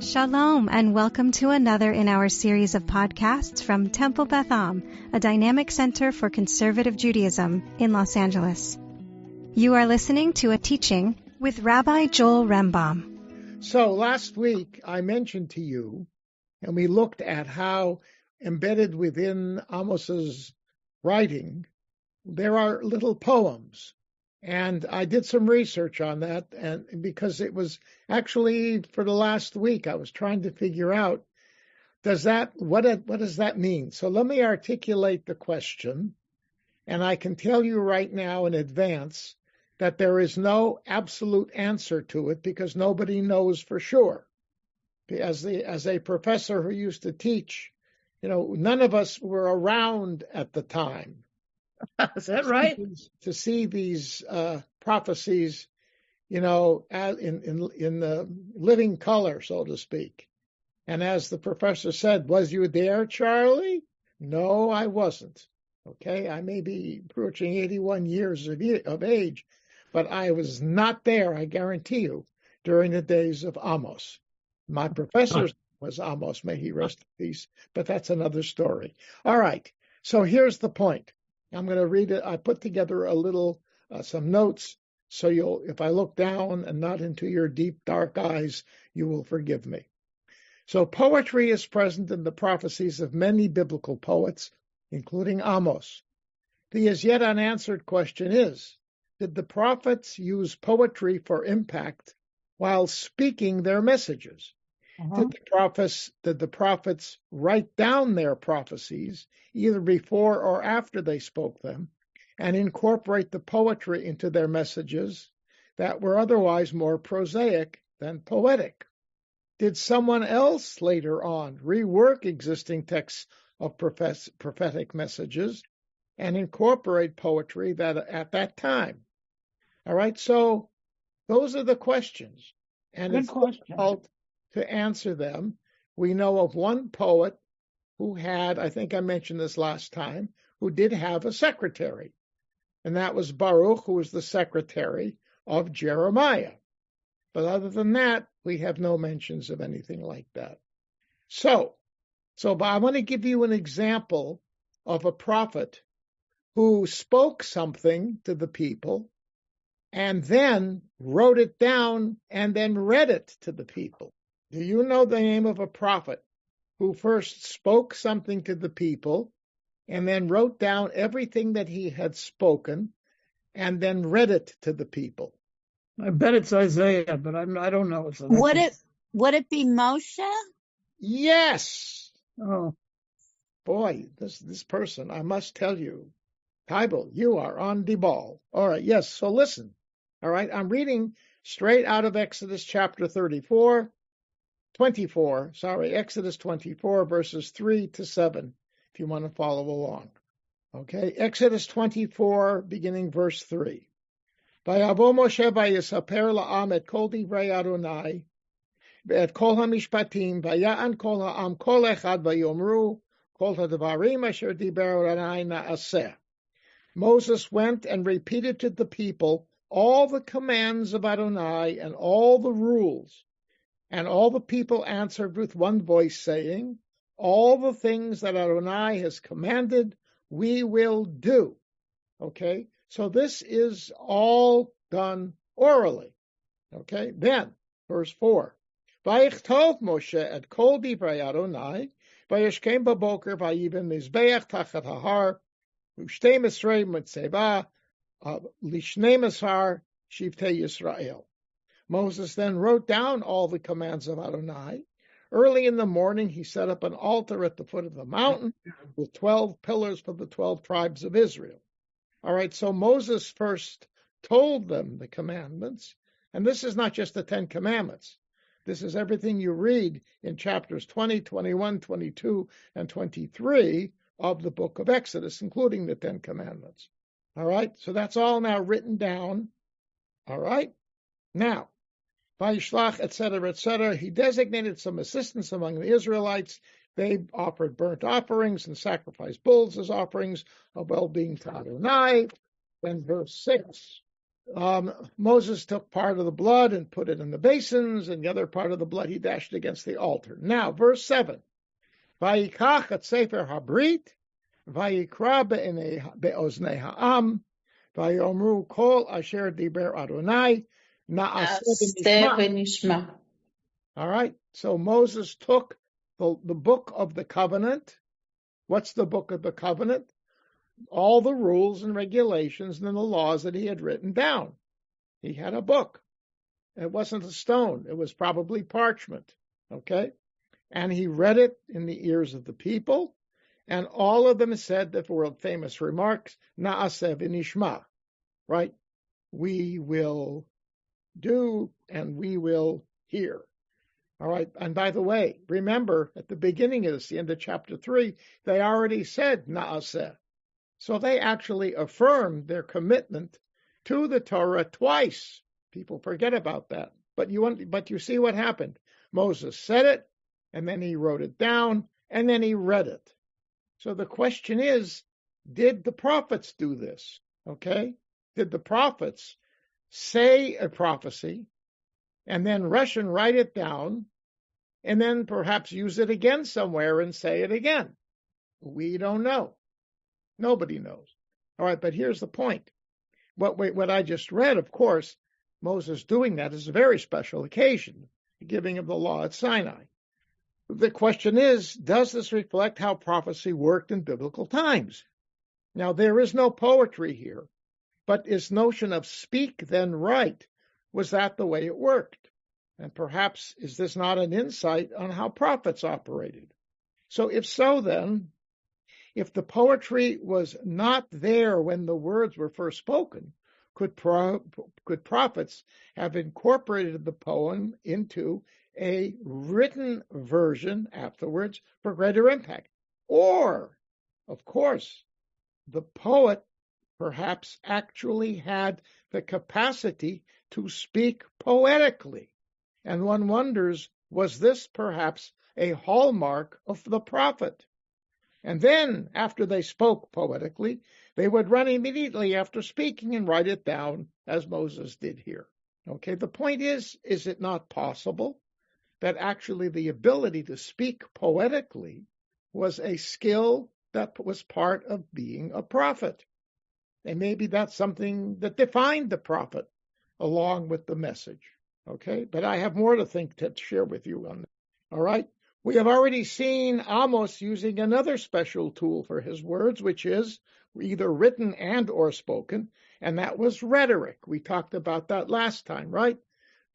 Shalom, and welcome to another in our series of podcasts from Temple Beth Am, a dynamic center for conservative Judaism in Los Angeles. You are listening to a teaching with Rabbi Joel Rembaum. So last week I mentioned to you, and we looked at how embedded within Amos's writing, there are little poems. And I did some research on that, and because it was actually for the last week, I was trying to figure out, what does that mean? So let me articulate the question, and I can tell you right now in advance that there is no absolute answer to it because nobody knows for sure. As a professor who used to teach, none of us were around at the time. Is that right? To see these prophecies, in the living color, so to speak. And as the professor said, was you there, Charlie? No, I wasn't. Okay, I may be approaching 81 years of age, but I was not there, I guarantee you, during the days of Amos. My professor was Amos, may he rest in peace, but that's another story. All right, so here's the point. I'm going to read it. I put together a little, some notes, so if I look down and not into your deep, dark eyes, you will forgive me. So poetry is present in the prophecies of many biblical poets, including Amos. The as yet unanswered question is, did the prophets use poetry for impact while speaking their messages? Did the prophets write down their prophecies, either before or after they spoke them, and incorporate the poetry into their messages that were otherwise more prosaic than poetic? Did someone else later on rework existing texts of prophetic messages and incorporate poetry that at that time? All right, so those are the questions. And it's difficult to answer them. We know of one poet who had, I think I mentioned this last time, who did have a secretary. And that was Baruch, who was the secretary of Jeremiah. But other than that, we have no mentions of anything like that. So I want to give you an example of a prophet who spoke something to the people and then wrote it down and then read it to the people. Do you know the name of a prophet who first spoke something to the people and then wrote down everything that he had spoken and then read it to the people? I bet it's Isaiah, but I don't know. Would it be Moshe? Yes. Oh, boy, this person, I must tell you, Tybal, you are on the ball. All right, yes. So listen. All right, I'm reading straight out of Exodus chapter 24, Exodus 24, verses 3 to 7, if you want to follow along. Okay, Exodus 24, beginning verse 3. Vayavo Moshe vayisaper la'am et kol divrei Adonai, et kol hamishpatim, vaya'an kol ha'am kol echad vayomru, kol ha'devarim asher diber Adonai na'aseh. Moses went and repeated to the people all the commands of Adonai and all the rules. And all the people answered with one voice, saying, all the things that Adonai has commanded, we will do. Okay, so this is all done orally. Okay, then, verse 4. Vayichtov Moshe et kol divrei Adonai, vayishkem baboker vayiben mizbeach tachat hahar, u'shtei misrei mitzeva, lishnei misar shivtei Yisrael. Moses then wrote down all the commands of Adonai. Early in the morning, he set up an altar at the foot of the mountain with 12 pillars for the 12 tribes of Israel. All right, so Moses first told them the commandments, and this is not just the 10 commandments. This is everything you read in chapters 20, 21, 22, and 23 of the book of Exodus, including the 10 commandments. All right, so that's all now written down. All right, now, Vayishlach, etc., he designated some assistants among the Israelites. They offered burnt offerings and sacrificed bulls as offerings of well-being to Adonai. Then verse 6. Moses took part of the blood and put it in the basins, and the other part of the blood he dashed against the altar. Now, verse 7. Vayikach et sefer habrit, vayikra be'oznei ha'am, vayomru kol asher diber Adonai, na'aseh v'nishma. All right, so Moses took the book of the covenant. What's the book of the covenant? All the rules and regulations and the laws that he had written down. He had a book. It wasn't a stone. It was probably parchment. Okay? And he read it in the ears of the people, and all of them said the world famous remarks, Na'aseh v'nishma, right? We will do and we will hear. All right, and by the way, remember at the beginning of this, the end of chapter 3, they already said Na'aseh. So they actually affirmed their commitment to the Torah twice. People forget about that. But you see what happened. Moses said it, and then he wrote it down, and then he read it. So the question is, did the prophets do this? Okay? Did the prophets say a prophecy, and then rush and write it down, and then perhaps use it again somewhere and say it again? We don't know. Nobody knows. All right, but here's the point. What I just read, of course, Moses doing that is a very special occasion, the giving of the law at Sinai. The question is, does this reflect how prophecy worked in biblical times? Now, there is no poetry here, but this notion of speak then write, was that the way it worked? And perhaps is this not an insight on how prophets operated? So if so, then, if the poetry was not there when the words were first spoken, could prophets have incorporated the poem into a written version afterwards for greater impact? Or, of course, the poet perhaps actually had the capacity to speak poetically. And one wonders, was this perhaps a hallmark of the prophet? And then, after they spoke poetically, they would run immediately after speaking and write it down, as Moses did here. Okay, the point is it not possible that actually the ability to speak poetically was a skill that was part of being a prophet? And maybe that's something that defined the prophet along with the message. Okay, but I have more to share with you on that. All right. We have already seen Amos using another special tool for his words, which is either written and or spoken, and that was rhetoric. We talked about that last time, right?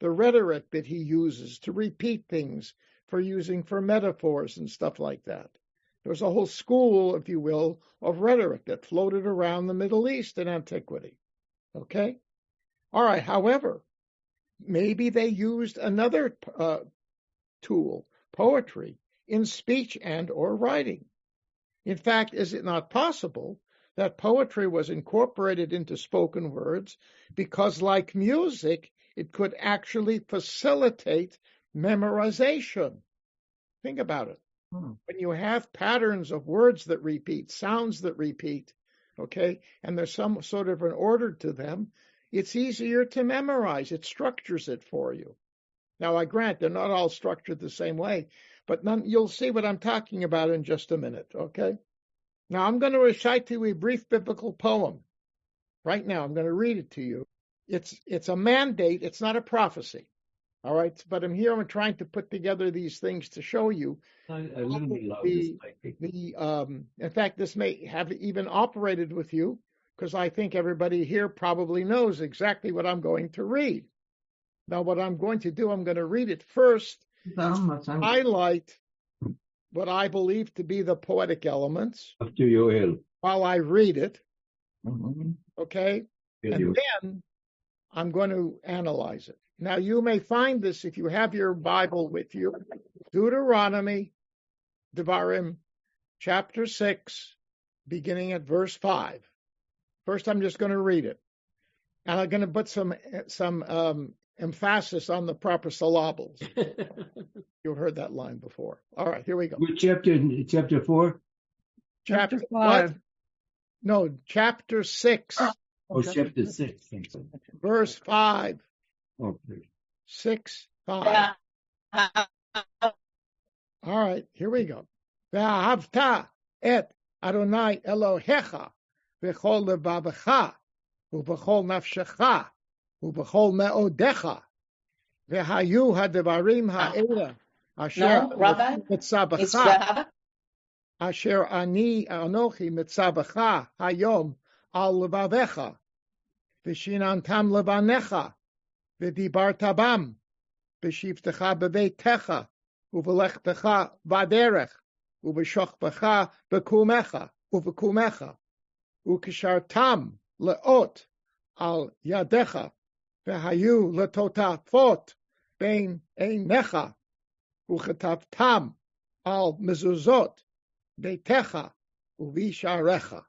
The rhetoric that he uses to repeat things for metaphors and stuff like that. There's a whole school, if you will, of rhetoric that floated around the Middle East in antiquity. Okay? All right, however, maybe they used another tool, poetry, in speech and or writing. In fact, is it not possible that poetry was incorporated into spoken words because, like music, it could actually facilitate memorization? Think about it. When you have patterns of words that repeat, sounds that repeat, okay, and there's some sort of an order to them, it's easier to memorize. It structures it for you. Now, I grant they're not all structured the same way, but you'll see what I'm talking about in just a minute, okay? Now, I'm going to recite to you a brief biblical poem. Right now, I'm going to read it to you. It's a mandate. It's not a prophecy, all right? But I'm trying to put together these things to show you. In fact, this may have even operated with you, because I think everybody here probably knows exactly what I'm going to read. Now, what I'm going to do, I'm going to read it first, highlight what I believe to be the poetic elements while I read it, okay? And then I'm going to analyze it. Now, you may find this if you have your Bible with you. Deuteronomy, Devarim, chapter 6, beginning at verse 5. First, I'm just going to read it. And I'm going to put some emphasis on the proper syllables. You've heard that line before. All right, here we go. Which chapter? Chapter 4? Chapter 5. What? No, chapter 6. Oh, chapter 6. Something. Verse 5. Okay. 6, 5. All right, here we go. Ve'ahavta et Adonai Elohecha v'chol levavecha u'v'chol nafshecha u'v'chol me'odecha ve'hayu ha'devarim ha'ela asher Rabbi, it's mitzabecha asher ani anochi mitzabecha hayom al levavecha v'shinantam levanecha v'dibarta bam v'shivtecha bebeitecha Uvelechtecha vaderech, uveshochbecha bekumecha, uvekumecha, ukishartam leot al yadecha, vehayu letotafot bein einecha, uchetavtam al mezuzot beitecha, uvisharecha.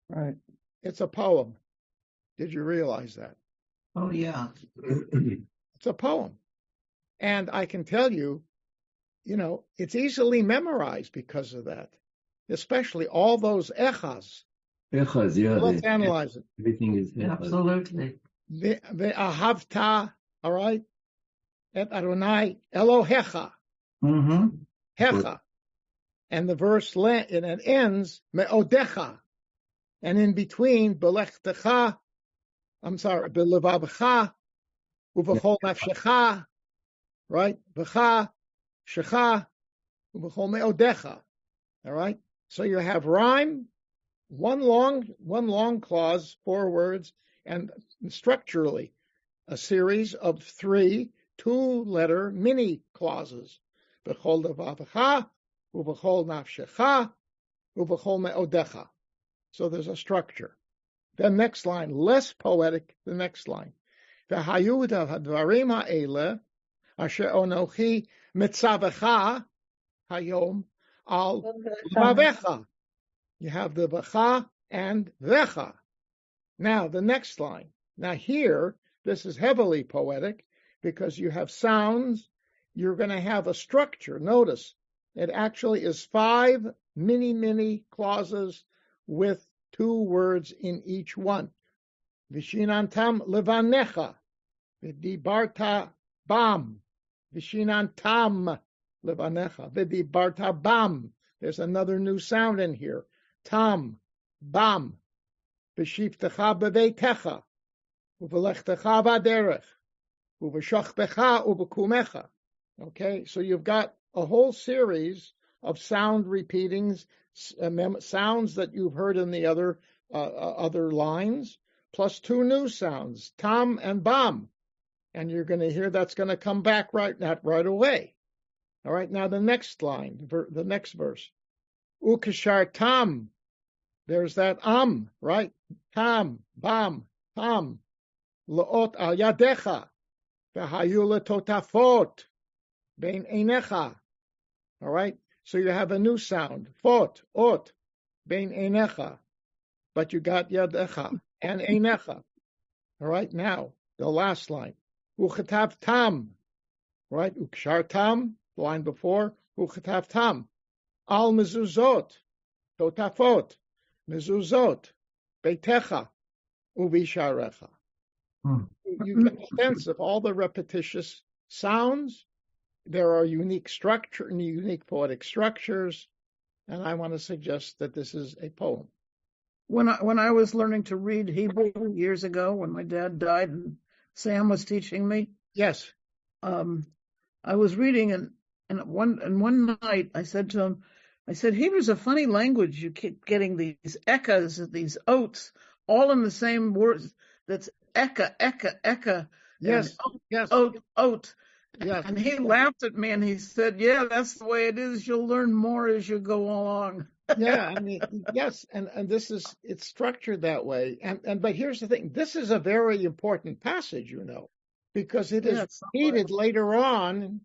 Right. It's a poem. Did you realize that? Oh, yeah. It's a poem. And I can tell you, it's easily memorized because of that, especially all those echas. Echas, yeah. Let's analyze it. Everything is echas. Absolutely. Ve'ahavta, all right, et Adonai Elohecha, hecha, and the verse and it ends me'odecha, and in between belechtecha, belevavcha, uvechol nafshecha, right, v'cha. Shecha, ubechol me'odecha. All right. So you have rhyme, one long clause, 4 words, and structurally a series of 3 2-letter mini clauses. Bechol levavecha, ubechol nafshecha, ubechol me'odecha. So there's a structure. The next line, less poetic. The next line, v'hayu hadvarim ha'ele asher onochi mitzabecha hayom al vavecha. You have the vecha and vecha. Now, the next line. Now here, this is heavily poetic because you have sounds. You're going to have a structure. Notice, it actually is 5 mini clauses with 2 words in each one. Vishinantam levanecha, v'dibarta bam. Vishinantam levanecha, v'dibarta bam. There's another new sound in here. Tam, bam. V'shivtecha beveitecha, uvelechtecha vaderech, uveshochbecha uvekumecha. Okay, so you've got a whole series of sound repeatings, sounds that you've heard in the other lines, plus 2 new sounds, tam and bam. And you're going to hear that's going to come back right away. All right, now the next line, the next verse. Ukishar tam. There's that right? Tam, bam, tam. Leot al yadecha. V'hayu letotafot. Bein einecha. All right, so you have a new sound. Fot, ot, bein einecha. But you got yadecha and einecha. All right, now the last line. Uchetav tam, right? Ukshar tam, the line before. Uchetav tam, al mezuzot, totafot, mezuzot, beitecha, uvisharecha. You get a sense of all the repetitious sounds. There are unique structure and unique poetic structures, and I want to suggest that this is a poem. When I was learning to read Hebrew years ago, when my dad died and Sam was teaching me. Yes. I was reading and one night I said to him, Hebrew's a funny language. You keep getting these ekas, these oats, all in the same words. That's eka. Yes. Yes. Oat. Yes. And he laughed at me and he said, yeah, that's the way it is. You'll learn more as you go along. Yeah, I mean, yes, and it's structured that way. But here's the thing: this is a very important passage, because it is repeated later on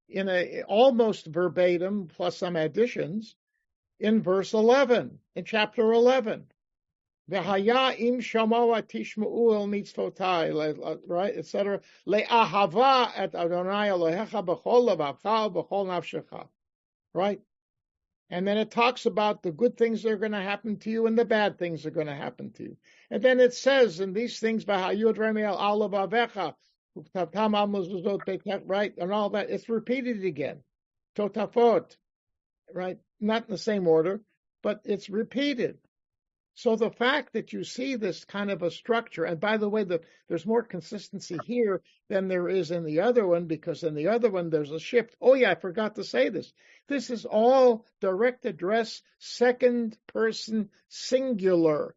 in a almost verbatim plus some additions in verse 11, in chapter 11. V'haya im shamoa tishma'u el mitzvotai, right, etc. Le'ahava et Adonai Elohecha b'chol levavcha b'chol nafshecha, right? And then it talks about the good things that are going to happen to you and the bad things that are going to happen to you. And then it says, in these things, right, and all that, it's repeated again. Totafot, right? Not in the same order, but it's repeated. So the fact that you see this kind of a structure, and by the way, there's more consistency here than there is in the other one, because in the other one there's a shift. Oh yeah, I forgot to say this. This is all direct address, second person singular.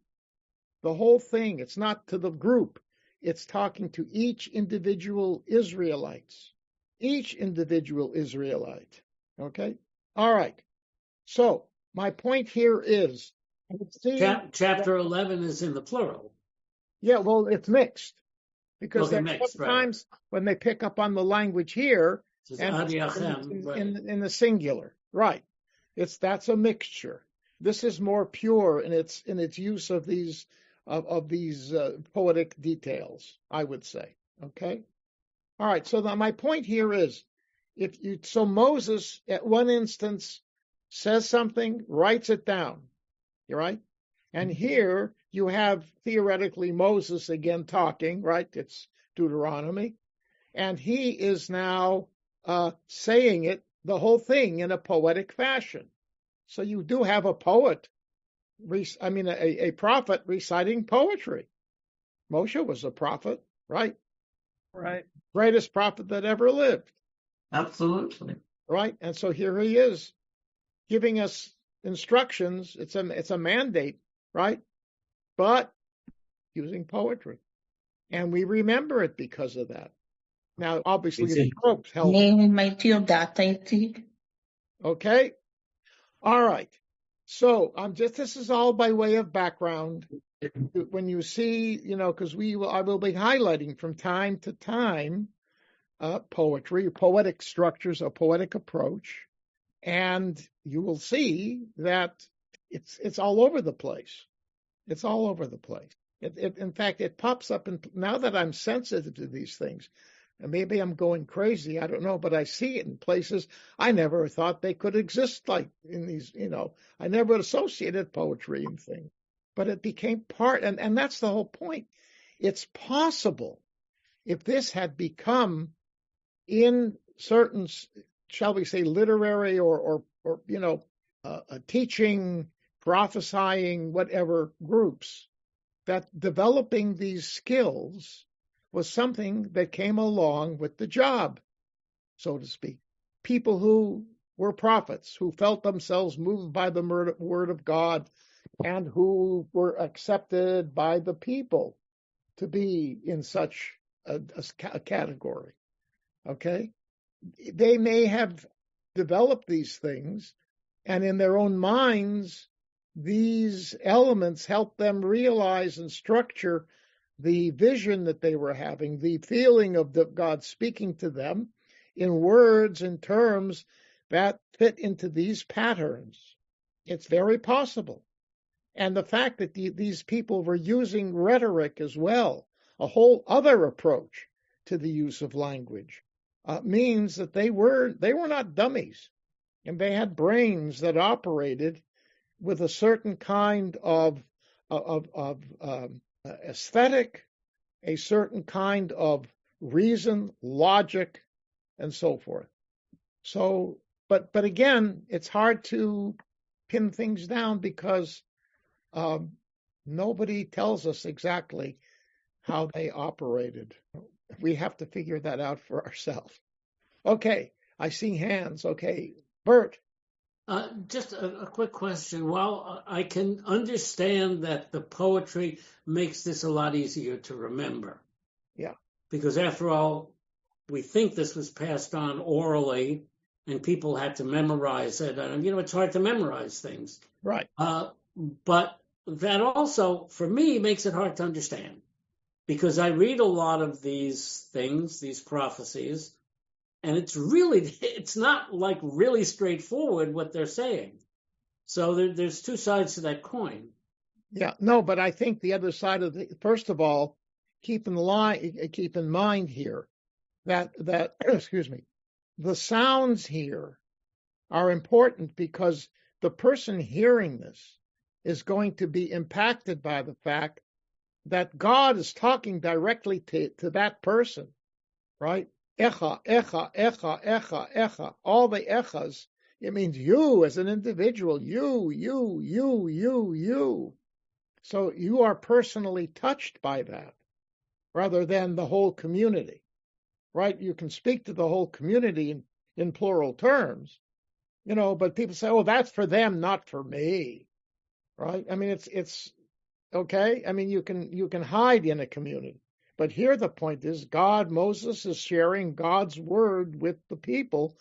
The whole thing. It's not to the group. It's talking to each individual Israelites. Each individual Israelite. Okay? All right. So my point here is, Chapter 11 is in the plural. Yeah, well, it's mixed. Because Okay, mixed, sometimes when they pick up on the language here, and in the singular, right? That's a mixture. This is more pure in its use of these poetic details, I would say. Okay, all right. So my point here is, so Moses at one instance says something, writes it down, right? And here you have theoretically Moses again talking, right? It's Deuteronomy. And he is now saying it, the whole thing, in a poetic fashion. So you do have a poet, a prophet reciting poetry. Moshe was a prophet, right? Right. Greatest prophet that ever lived. Absolutely. Right? And so here he is giving us instructions. It's a mandate, right? But using poetry. And we remember it because of that. Now, obviously, the tropes help. Okay? All right. So this is all by way of background. When you see, because I will be highlighting from time to time poetry, poetic structures, a poetic approach. And you will see that it's all over the place. It's all over the place. In fact, it pops up. And now that I'm sensitive to these things, and maybe I'm going crazy, I don't know, but I see it in places I never thought they could exist, like in these, I never associated poetry and things. But it became part, and that's the whole point. It's possible if this had become in certain, shall we say, literary or teaching, prophesying, whatever groups, that developing these skills was something that came along with the job, so to speak. People who were prophets, who felt themselves moved by the word of God, and who were accepted by the people to be in such a category. Okay? They may have developed these things, and in their own minds, these elements help them realize and structure the vision that they were having, the feeling of God speaking to them in words and terms that fit into these patterns. It's very possible. And the fact that these people were using rhetoric as well, a whole other approach to the use of language, means that they were not dummies, and they had brains that operated with a certain kind of aesthetic, a certain kind of reason, logic, and so forth. So, but again, it's hard to pin things down because nobody tells us exactly how they operated. We have to figure that out for ourselves. Okay, I see hands. Okay, Bert. Just a quick question. While I can understand that the poetry makes this a lot easier to remember. Yeah. Because after all, we think this was passed on orally and people had to memorize it. And, it's hard to memorize things. Right. But that also, for me, makes it hard to understand. Because I read a lot of these things, these prophecies, and it's not like really straightforward what they're saying. So there's two sides to that coin. Yeah, no, but I think the other side of first of all, keep in mind here that excuse me, the sounds here are important because the person hearing this is going to be impacted by the fact that God is talking directly to that person, right? Echa, echa, echa, echa, echa. All the echas, it means you as an individual, you. So you are personally touched by that rather than the whole community, right? You can speak to the whole community in plural terms, but people say, oh, that's for them, not for me, right? I mean, it's okay. I mean, you can hide in a community, but here the point is Moses is sharing God's word with the people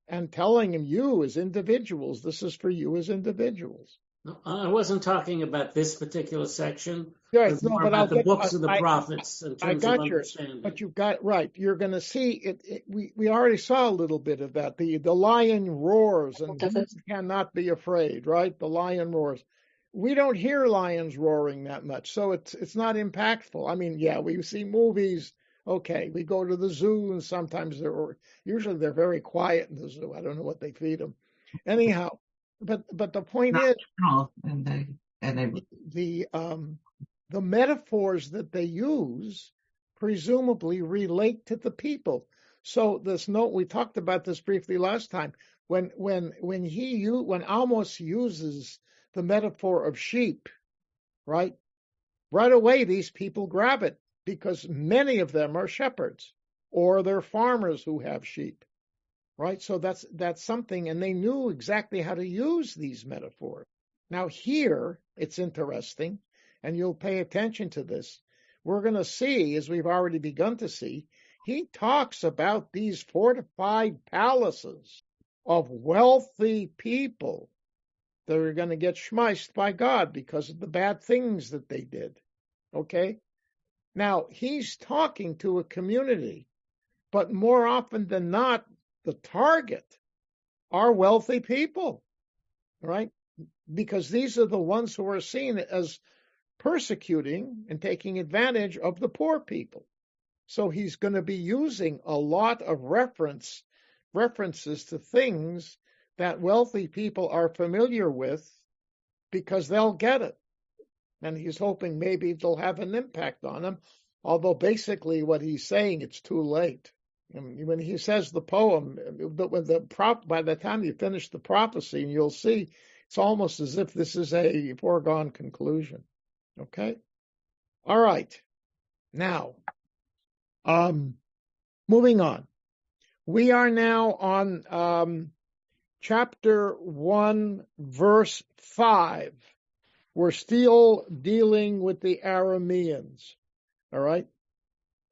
and telling him, you as individuals, this is for you as individuals. No, I wasn't talking about this particular section. Right, It was no, more but about the books of the prophets in I terms of got yours, understanding. but you've got right. You're going to see it. We already saw a little bit of that. The lion roars, and you cannot be afraid. Right, the lion roars. We don't hear lions roaring that much, so it's not impactful. I mean, yeah, we see movies. Okay, we go to the zoo, and sometimes usually they're very quiet in the zoo. I don't know what they feed them. Anyhow, but the point is, the metaphors that they use presumably relate to the people. So this note, we talked about this briefly last time, when Amos uses the metaphor of sheep, right away these people grab it because many of them are shepherds or they're farmers who have sheep, right? So that's something, and they knew exactly how to use these metaphors. Now here, it's interesting, and you'll pay attention to this. We're going to see, as we've already begun to see, he talks about these fortified palaces of wealthy people that are going to get schmeiced by God because of the bad things that they did. Okay? Now, he's talking to a community, but more often than not, the target are wealthy people, right? Because these are the ones who are seen as persecuting and taking advantage of the poor people. So he's going to be using a lot of references to things that wealthy people are familiar with because they'll get it. And he's hoping maybe it'll have an impact on them. Although basically what he's saying, it's too late. And when he says the poem, by the time you finish the prophecy, and you'll see, it's almost as if this is a foregone conclusion. Okay? All right. Now, moving on. We are now on chapter 1, verse 5. We're still dealing with the Arameans. All right?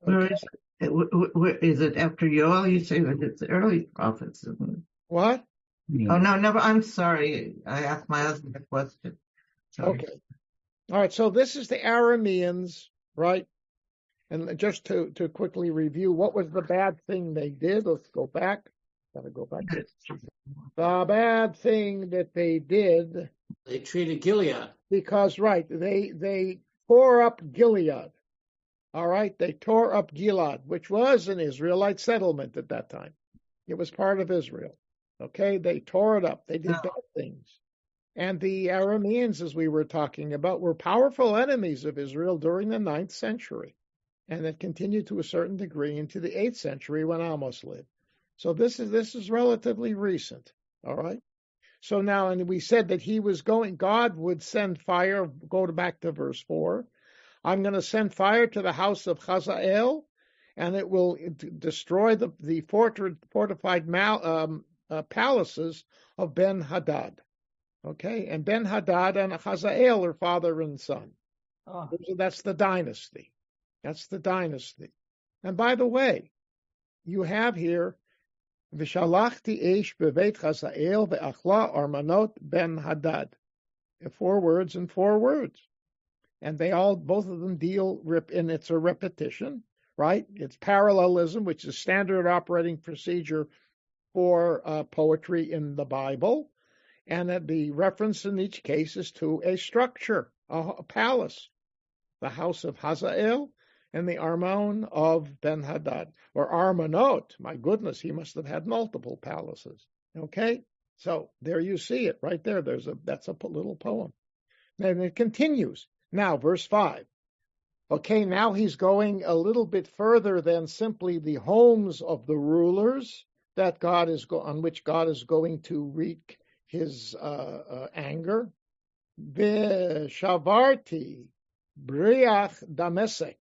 Okay. Where is it after Yoel? You say it's the early prophets, isn't it? What? Oh, no, never. I'm sorry. I asked my husband a question. Sorry. Okay. All right. So this is the Arameans, right? And just to quickly review, what was the bad thing they did? Let's go back. Gotta go back. The bad thing that they did. They treated Gilead. Because, right, they tore up Gilead. All right, they tore up Gilead, which was an Israelite settlement at that time. It was part of Israel. Okay, they tore it up. They did bad things. And the Arameans, as we were talking about, were powerful enemies of Israel during the 9th century. And it continued to a certain degree into the 8th century when Amos lived. So this is relatively recent. All right. So now, and we said that God would send fire. Go back to verse 4. I'm going to send fire to the house of Hazael, and it will destroy the fortified palaces of Ben-Hadad. Okay, and Ben-Hadad and Hazael are father and son. Oh. That's the dynasty. That's the dynasty. And by the way, you have here, V'shalachti eish beveit Hazael ve'achla armanot Ben-Hadad. 4 words and 4 words. And both of them deal, and it's a repetition, right? It's parallelism, which is standard operating procedure for poetry in the Bible. And that the reference in each case is to a structure, a palace, the house of Hazael and the Armon of Ben-Hadad, or Armanot. My goodness, he must have had multiple palaces. Okay? So there you see it right there. That's a little poem. And it continues. Now, verse 5. Okay, now he's going a little bit further than simply the homes of the rulers that on which God is going to wreak his anger. V'shavarti briach Damesek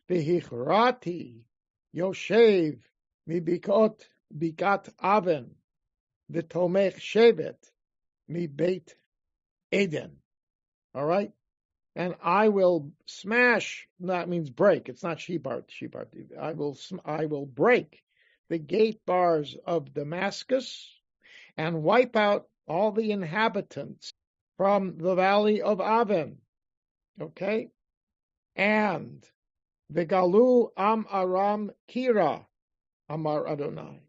v'hichrati Yoshev bikat Aven v'tomech shevet beit Eden. All right? And I will smash, that means break. It's not shibart. I will break the gate bars of Damascus and wipe out all the inhabitants from the valley of Aven. Okay? And the Galu Am Aram Kira, Amar Adonai.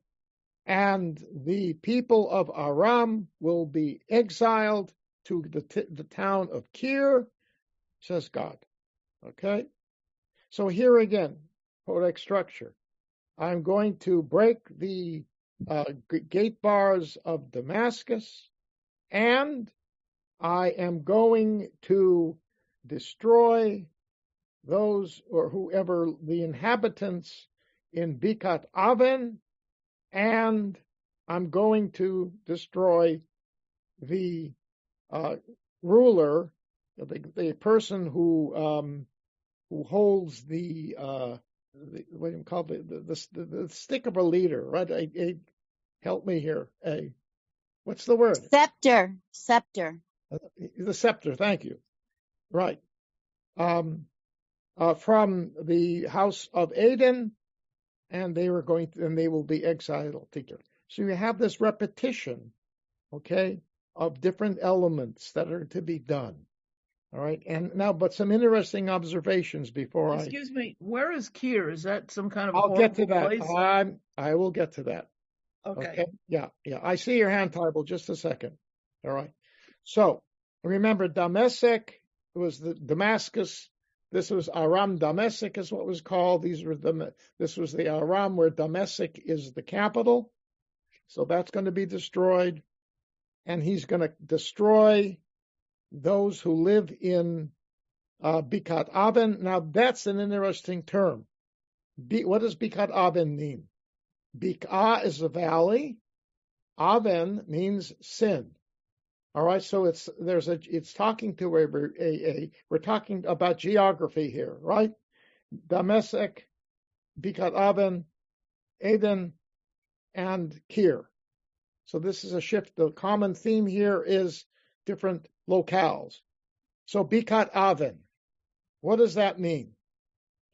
And the people of Aram will be exiled to the town of Kir, says God. Okay? So here again, poetic structure. I'm going to break the gate bars of Damascus, and I am going to destroy those or whoever the inhabitants in Bikat Aven, and I'm going to destroy the ruler, the person who holds the what do you call it, the stick of a leader, right? Help me here. What's the word? Scepter. The scepter. Thank you. Right. From the house of Eden, and they will be exiled together. So you have this repetition, okay, of different elements that are to be done. All right, and now, but some interesting observations before Excuse me, where is Kir? Is that some kind of I'll get to that. place? I will get to that. Okay. Yeah. I see your hand, Tybal. Just a second. All right. So remember, Damesek was the Damascus. This was Aram Damesek is what was called. This was the Aram where Damesek is the capital. So that's going to be destroyed, and he's going to destroy those who live in Bikat Aven. Now that's an interesting term. What does Bikat Aven mean? Bik'ah is a valley. Aven means sin. All right, so it's talking to we're talking about geography here, right? Damesek, Bikat Aven, Eden, and Kir. So this is a shift. The common theme here is different locales. So Bikat Aven, what does that mean?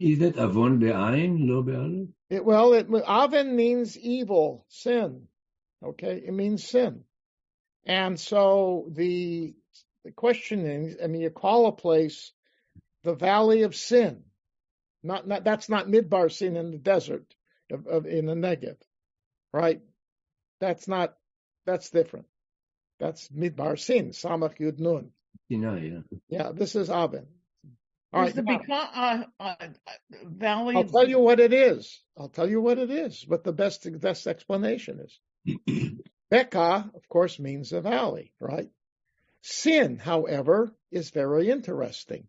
Is that avon be'ayin, lo be'alef? Aven means evil, sin. Okay, it means sin. And so the question is, you call a place the Valley of Sin. That's not Midbar Sin in the desert in the Negev, right? That's different. That's Midbar Sin, Samach Yud Nun. Yeah, this is Aven. All right, the valley. I'll tell you what it is. What the best explanation is. Beka, of course, means a valley, right? Sin, however, is very interesting.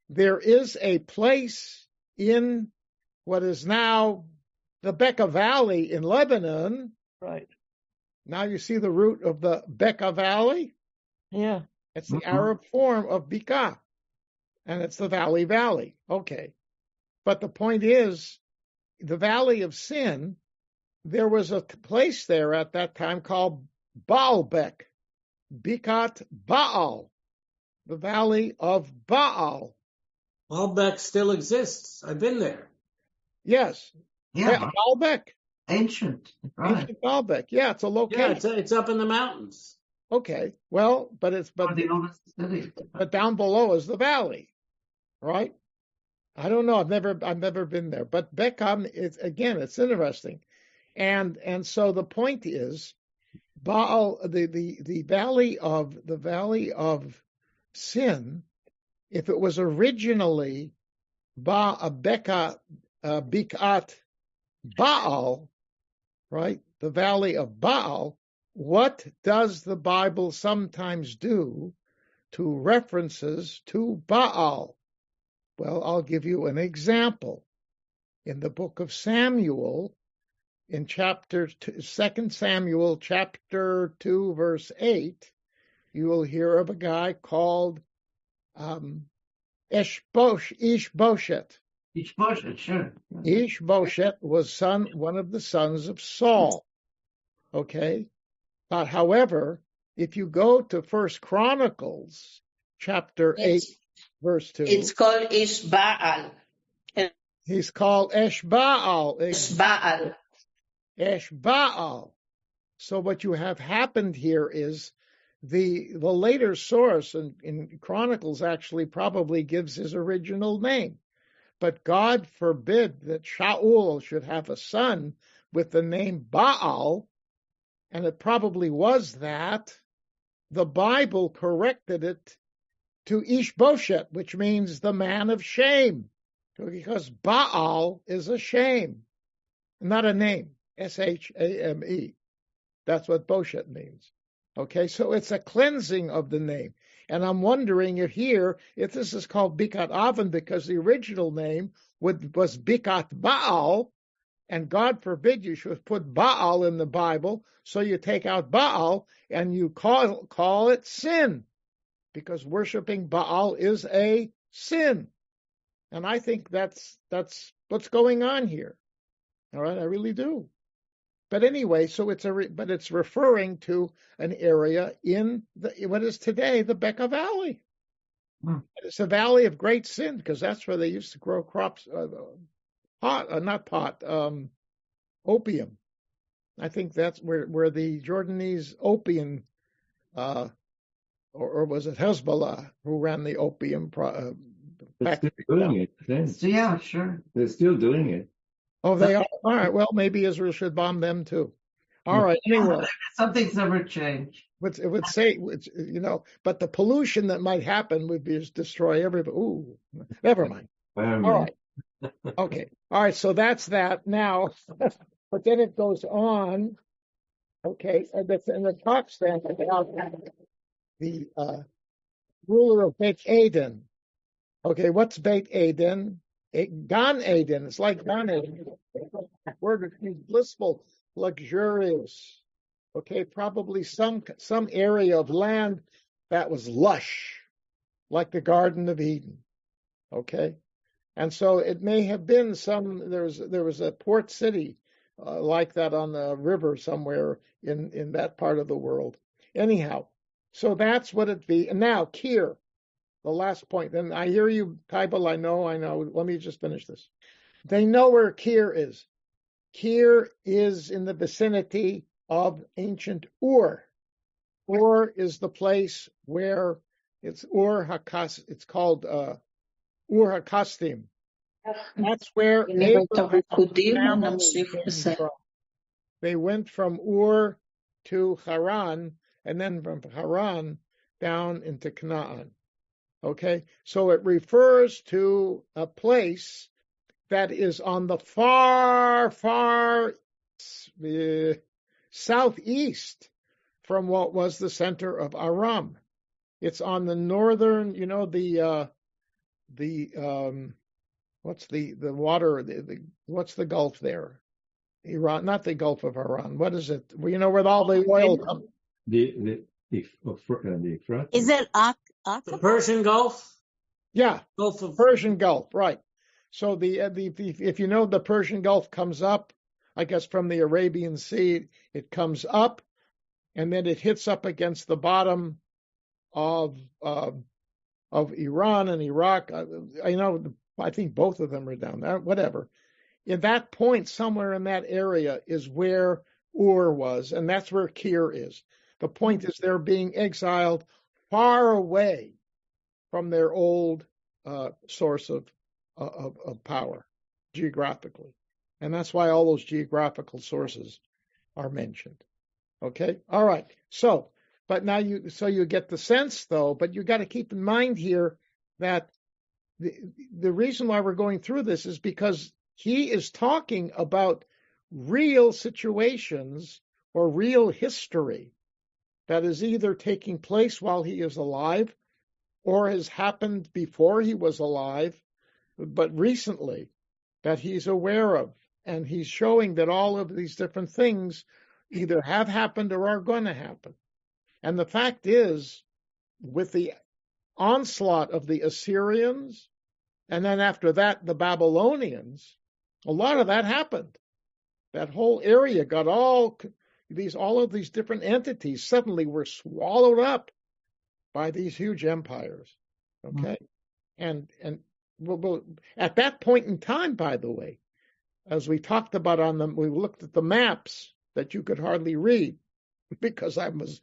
There is a place in what is now the Beka Valley in Lebanon. Right. Now you see the root of the Beka Valley? Yeah. It's the Arab form of Bika. And it's the Valley. Okay. But the point is, the Valley of Sin, there was a place there at that time called Baalbek, Bikat Baal, the Valley of Baal. Baalbek still exists. I've been there. Yes. Yeah. Baalbek. Ancient. Right. Ancient Baalbek. Yeah, it's a location. Yeah, it's up in the mountains. Okay. Well, but down below is the valley, right? I don't know. I've never been there. But Beckham is, again, it's interesting. And so the point is, Baal, the valley of sin, if it was originally Bikat Baal, right? The valley of Baal, what does the Bible sometimes do to references to Baal? Well, I'll give you an example. In the book of Samuel, in chapter 2 Samuel, chapter 2, verse 8, you will hear of a guy called Ishbosheth. Ishbosheth, sure. Ishbosheth was one of the sons of Saul. Okay? But however, if you go to 1 Chronicles, chapter 8, verse 2. It's called Ishbaal. He's called Eshbaal. Ishbaal. Eshbaal. So what you have happened here is the later source in Chronicles actually probably gives his original name. But God forbid that Shaul should have a son with the name Baal, and it probably was that. The Bible corrected it to Ishbosheth, which means the man of shame, because Baal is a shame, not a name, S-H-A-M-E. That's what Bosheth means. Okay, so it's a cleansing of the name. And I'm wondering if this is called Bikat Avon because the original name was Bikat Baal, and God forbid you should put Baal in the Bible, so you take out Baal and you call it sin, because worshiping Baal is a sin. And I think that's what's going on here. All right, I really do. But anyway, so it's referring to an area in what is today the Bekaa Valley. It's a valley of great sin because that's where they used to grow crops, opium. I think that's where the Jordanese opium, or was it Hezbollah who ran the opium? They're still doing it. Then. Yeah, sure. They're still doing it. Oh, they are? All right. Well, maybe Israel should bomb them too. All right. Anyway. Something's never changed. It would say, but the pollution that might happen would be destroy everybody. Ooh, never mind. All right. Okay. All right. So that's that now. But then it goes on. Okay. And it talks then about the ruler of Beit Eden. Okay. What's Beit Eden? Gan Eden. It's like Gan Eden. The word means blissful, luxurious. Okay, probably some area of land that was lush, like the Garden of Eden. Okay, and so it may have been there was a port city like that on the river somewhere in that part of the world. Anyhow, so that's what it be. And now Kir, the last point. And I hear you, Kaibel. I know. Let me just finish this. They know where Kir is. Kir is in the vicinity of ancient Ur. Ur is the place where it's it's called Ur HaKasdim. That's where Abraham they went from Ur to Haran, and then from Haran down into Canaan. Okay, so it refers to a place that is on the far southeast from what was the center of Aram. It's on the northern, what's the water, what's the Gulf there? Iran, not the Gulf of Iran. What is it? Well, where all the oil comes. The Euphrates. Is it the Persian Gulf? Yeah, Gulf of Persian Gulf, right. So if you know the Persian Gulf comes up, I guess from the Arabian Sea, it comes up, and then it hits up against the bottom of Iran and Iraq. I think both of them are down there. Whatever. At that point, somewhere in that area is where Ur was, and that's where Kir is. The point is they're being exiled far away from their old source of power geographically. And that's why all those geographical sources are mentioned. Okay? All right. So, but now you get the sense though, but you got to keep in mind here that the reason why we're going through this is because he is talking about real situations or real history that is either taking place while he is alive or has happened before he was alive, but recently, that he's aware of. And he's showing that all of these different things either have happened or are going to happen. And the fact is, with the onslaught of the Assyrians, and then after that, the Babylonians, a lot of that happened. That whole area got all of these different entities suddenly were swallowed up by these huge empires. Okay. And well, at that point in time, by the way, as we talked about we looked at the maps that you could hardly read because I was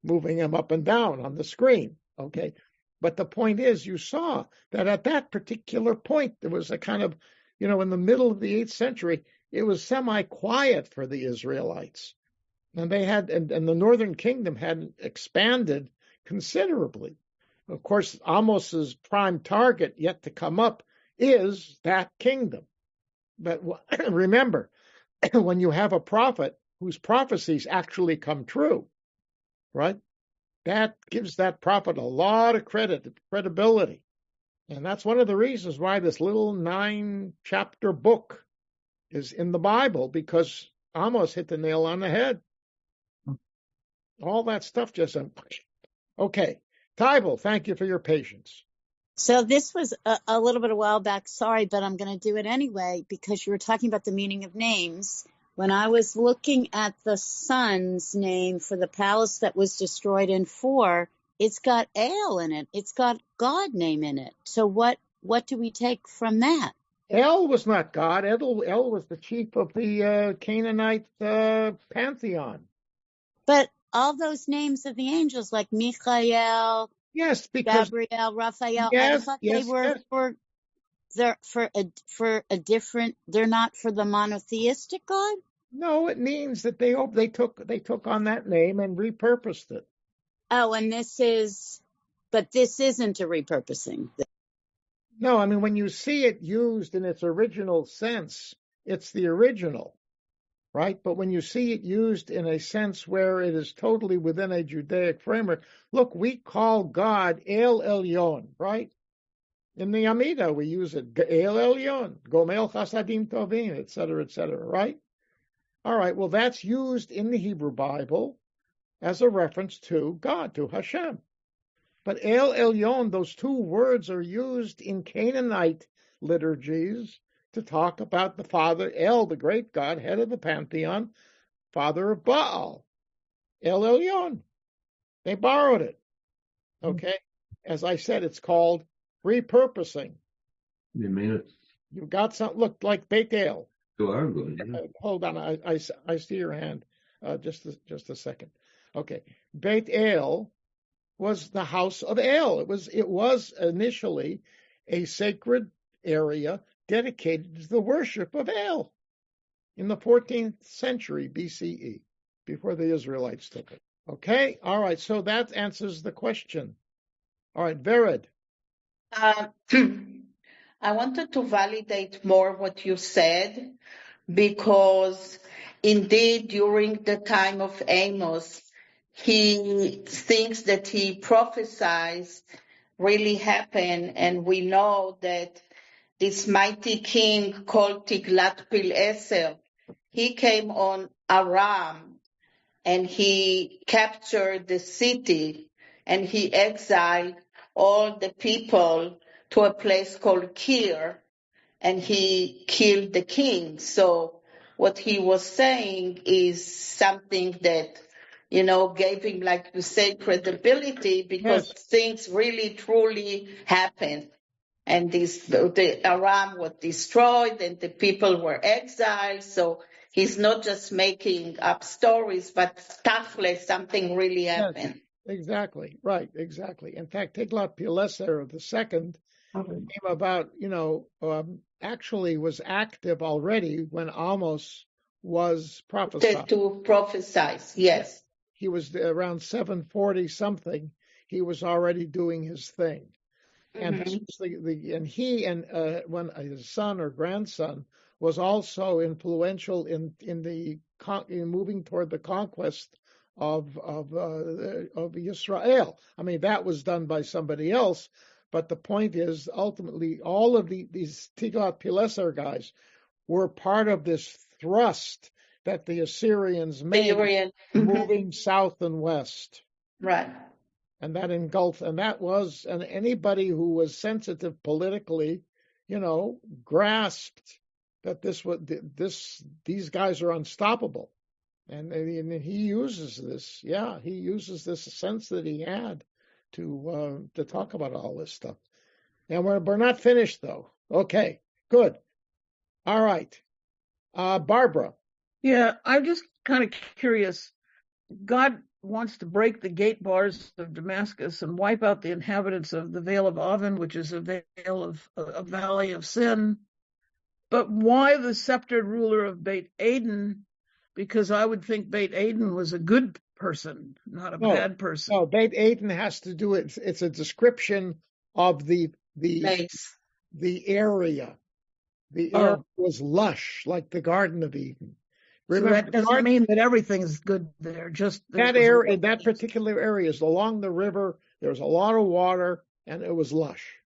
moving them up and down on the screen. Okay. But the point is, you saw that at that particular point, there was a kind of, in the middle of the 8th century, it was semi-quiet for the Israelites. And and the northern kingdom had expanded considerably. Of course, Amos's prime target yet to come up is that kingdom. But remember, when you have a prophet whose prophecies actually come true, right? That gives that prophet a lot of credibility. And that's one of the reasons why this little 9-chapter book is in the Bible, because Amos hit the nail on the head. All that stuff just... Okay. Tybal, thank you for your patience. So this was a little bit a while back. Sorry, but I'm going to do it anyway because you were talking about the meaning of names. When I was looking at the son's name for the palace that was destroyed in 4, it's got El in it. It's got God name in it. So what do we take from that? El was not God. El was the chief of the Canaanite pantheon. But all those names of the angels, like Michael, yes, because Gabriel, Raphael, yes, I thought yes, they were yes. for a different. They're not for the monotheistic God. No, it means that they took on that name and repurposed it. Oh, and this isn't a repurposing. No, I mean, when you see it used in its original sense, it's the original, right? But when you see it used in a sense where it is totally within a Judaic framework, look, we call God El Elyon, right? In the Amida, we use it, El Elyon, Gomel Chasadim Tovim, etc., right? All right, well, that's used in the Hebrew Bible as a reference to God, to Hashem. But El Elyon, those two words are used in Canaanite liturgies to talk about the father, El, the great God, head of the pantheon, father of Baal. El Elyon. They borrowed it. Okay? As I said, it's called repurposing. Emeritus. You've got something, look, like Beit El. You are good. Yeah. Hold on, I see your hand. Just a second. Okay. Beit El was the house of El. It was initially a sacred area dedicated to the worship of El in the 14th century BCE, before the Israelites took it. Okay? All right, so that answers the question. All right, Vered. I wanted to validate more what you said, because indeed during the time of Amos, he thinks that he prophesies really happened, and we know that this mighty king called Tiglath-Pileser, he came on Aram and he captured the city and he exiled all the people to a place called Kir, and he killed the king. So what he was saying is something that, gave him, like you said, credibility, because Yes. things really truly happened. And the Aram was destroyed and the people were exiled. So he's not just making up stories, but tachlis, something really happened. Yes, exactly. Right, exactly. In fact, Tiglath-Pileser II came about, actually was active already when Amos was prophesying. To prophesize, yes. He was around 740 something. He was already doing his thing. And he and when his son or grandson was also influential in the moving toward the conquest of Israel. I mean, that was done by somebody else, but the point is, ultimately, all of these Tiglath-Pileser guys were part of this thrust that the Assyrians made, moving south and west. Right. And that engulfed, and anybody who was sensitive politically, grasped that these guys are unstoppable. And he uses this, he uses this sense that he had to talk about all this stuff. And we're not finished though. Okay, good. All right. Barbara. Yeah, I'm just kind of curious. God wants to break the gate bars of Damascus and wipe out the inhabitants of the Vale of Avon, which is a valley of sin. But why the sceptered ruler of Beit Aden? Because I would think Beit Aden was a good person, not a bad person. No, Beit Aden has to do it. It's a description of the area. The area was lush, like the Garden of Eden. Remember, so that doesn't mean that everything's good there. Just that area, that particular area is along the river. There was a lot of water, and it was lush.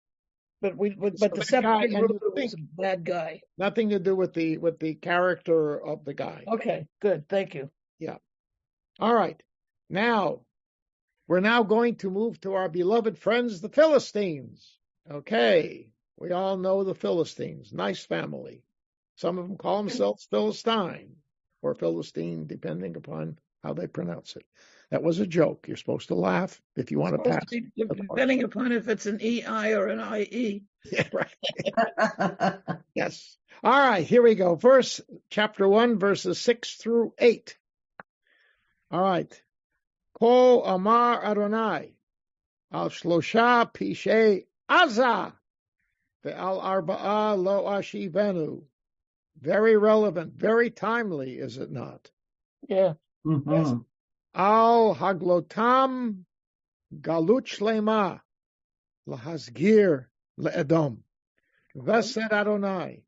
But the sceptered ruler was a bad guy. Nothing to do with the character of the guy. Okay, good. Thank you. Yeah. All right. Now, we're now going to move to our beloved friends, the Philistines. Okay. We all know the Philistines. Nice family. Some of them call themselves Philistine or Philistine, depending upon how they pronounce it. That was a joke. You're supposed to laugh if you want to pass. Depending upon if it's an EI or an IE. Yeah, right. Yes. All right, here we go. Chapter 1, verses 6 through 8. All right. Ko Amar Adonai al Shlosha Pishei Azah ve'al Arba'a lo ashivenu. Very relevant, very timely, is it not? Yeah. Mm-hmm. Yes. Al Haglotam Galut Shlema Lahasgir Le'edom. Thus said Adonai.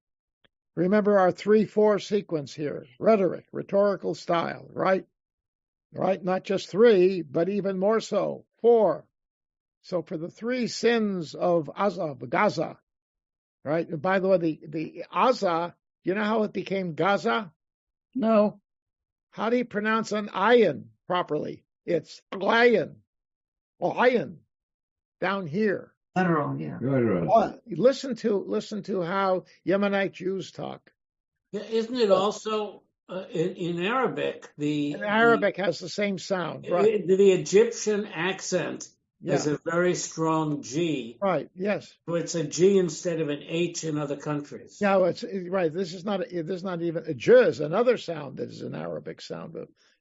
Remember our 3-4 sequence here. Rhetorical style, right? Right? Not just 3, but even more so. 4. So for the 3 sins of Gaza, right? And by the way, the Azah, you know how it became Gaza? No. How do you pronounce an ayin properly? It's lion. Lion. Down here. Literal, yeah. Listen to how Yemenite Jews talk. Yeah, isn't it also in Arabic? Arabic has the same sound, right? The Egyptian accent has a very strong G. Right. Yes. So it's a G instead of an H in other countries. No, it's right. This is not even a J. Is another sound that is an Arabic sound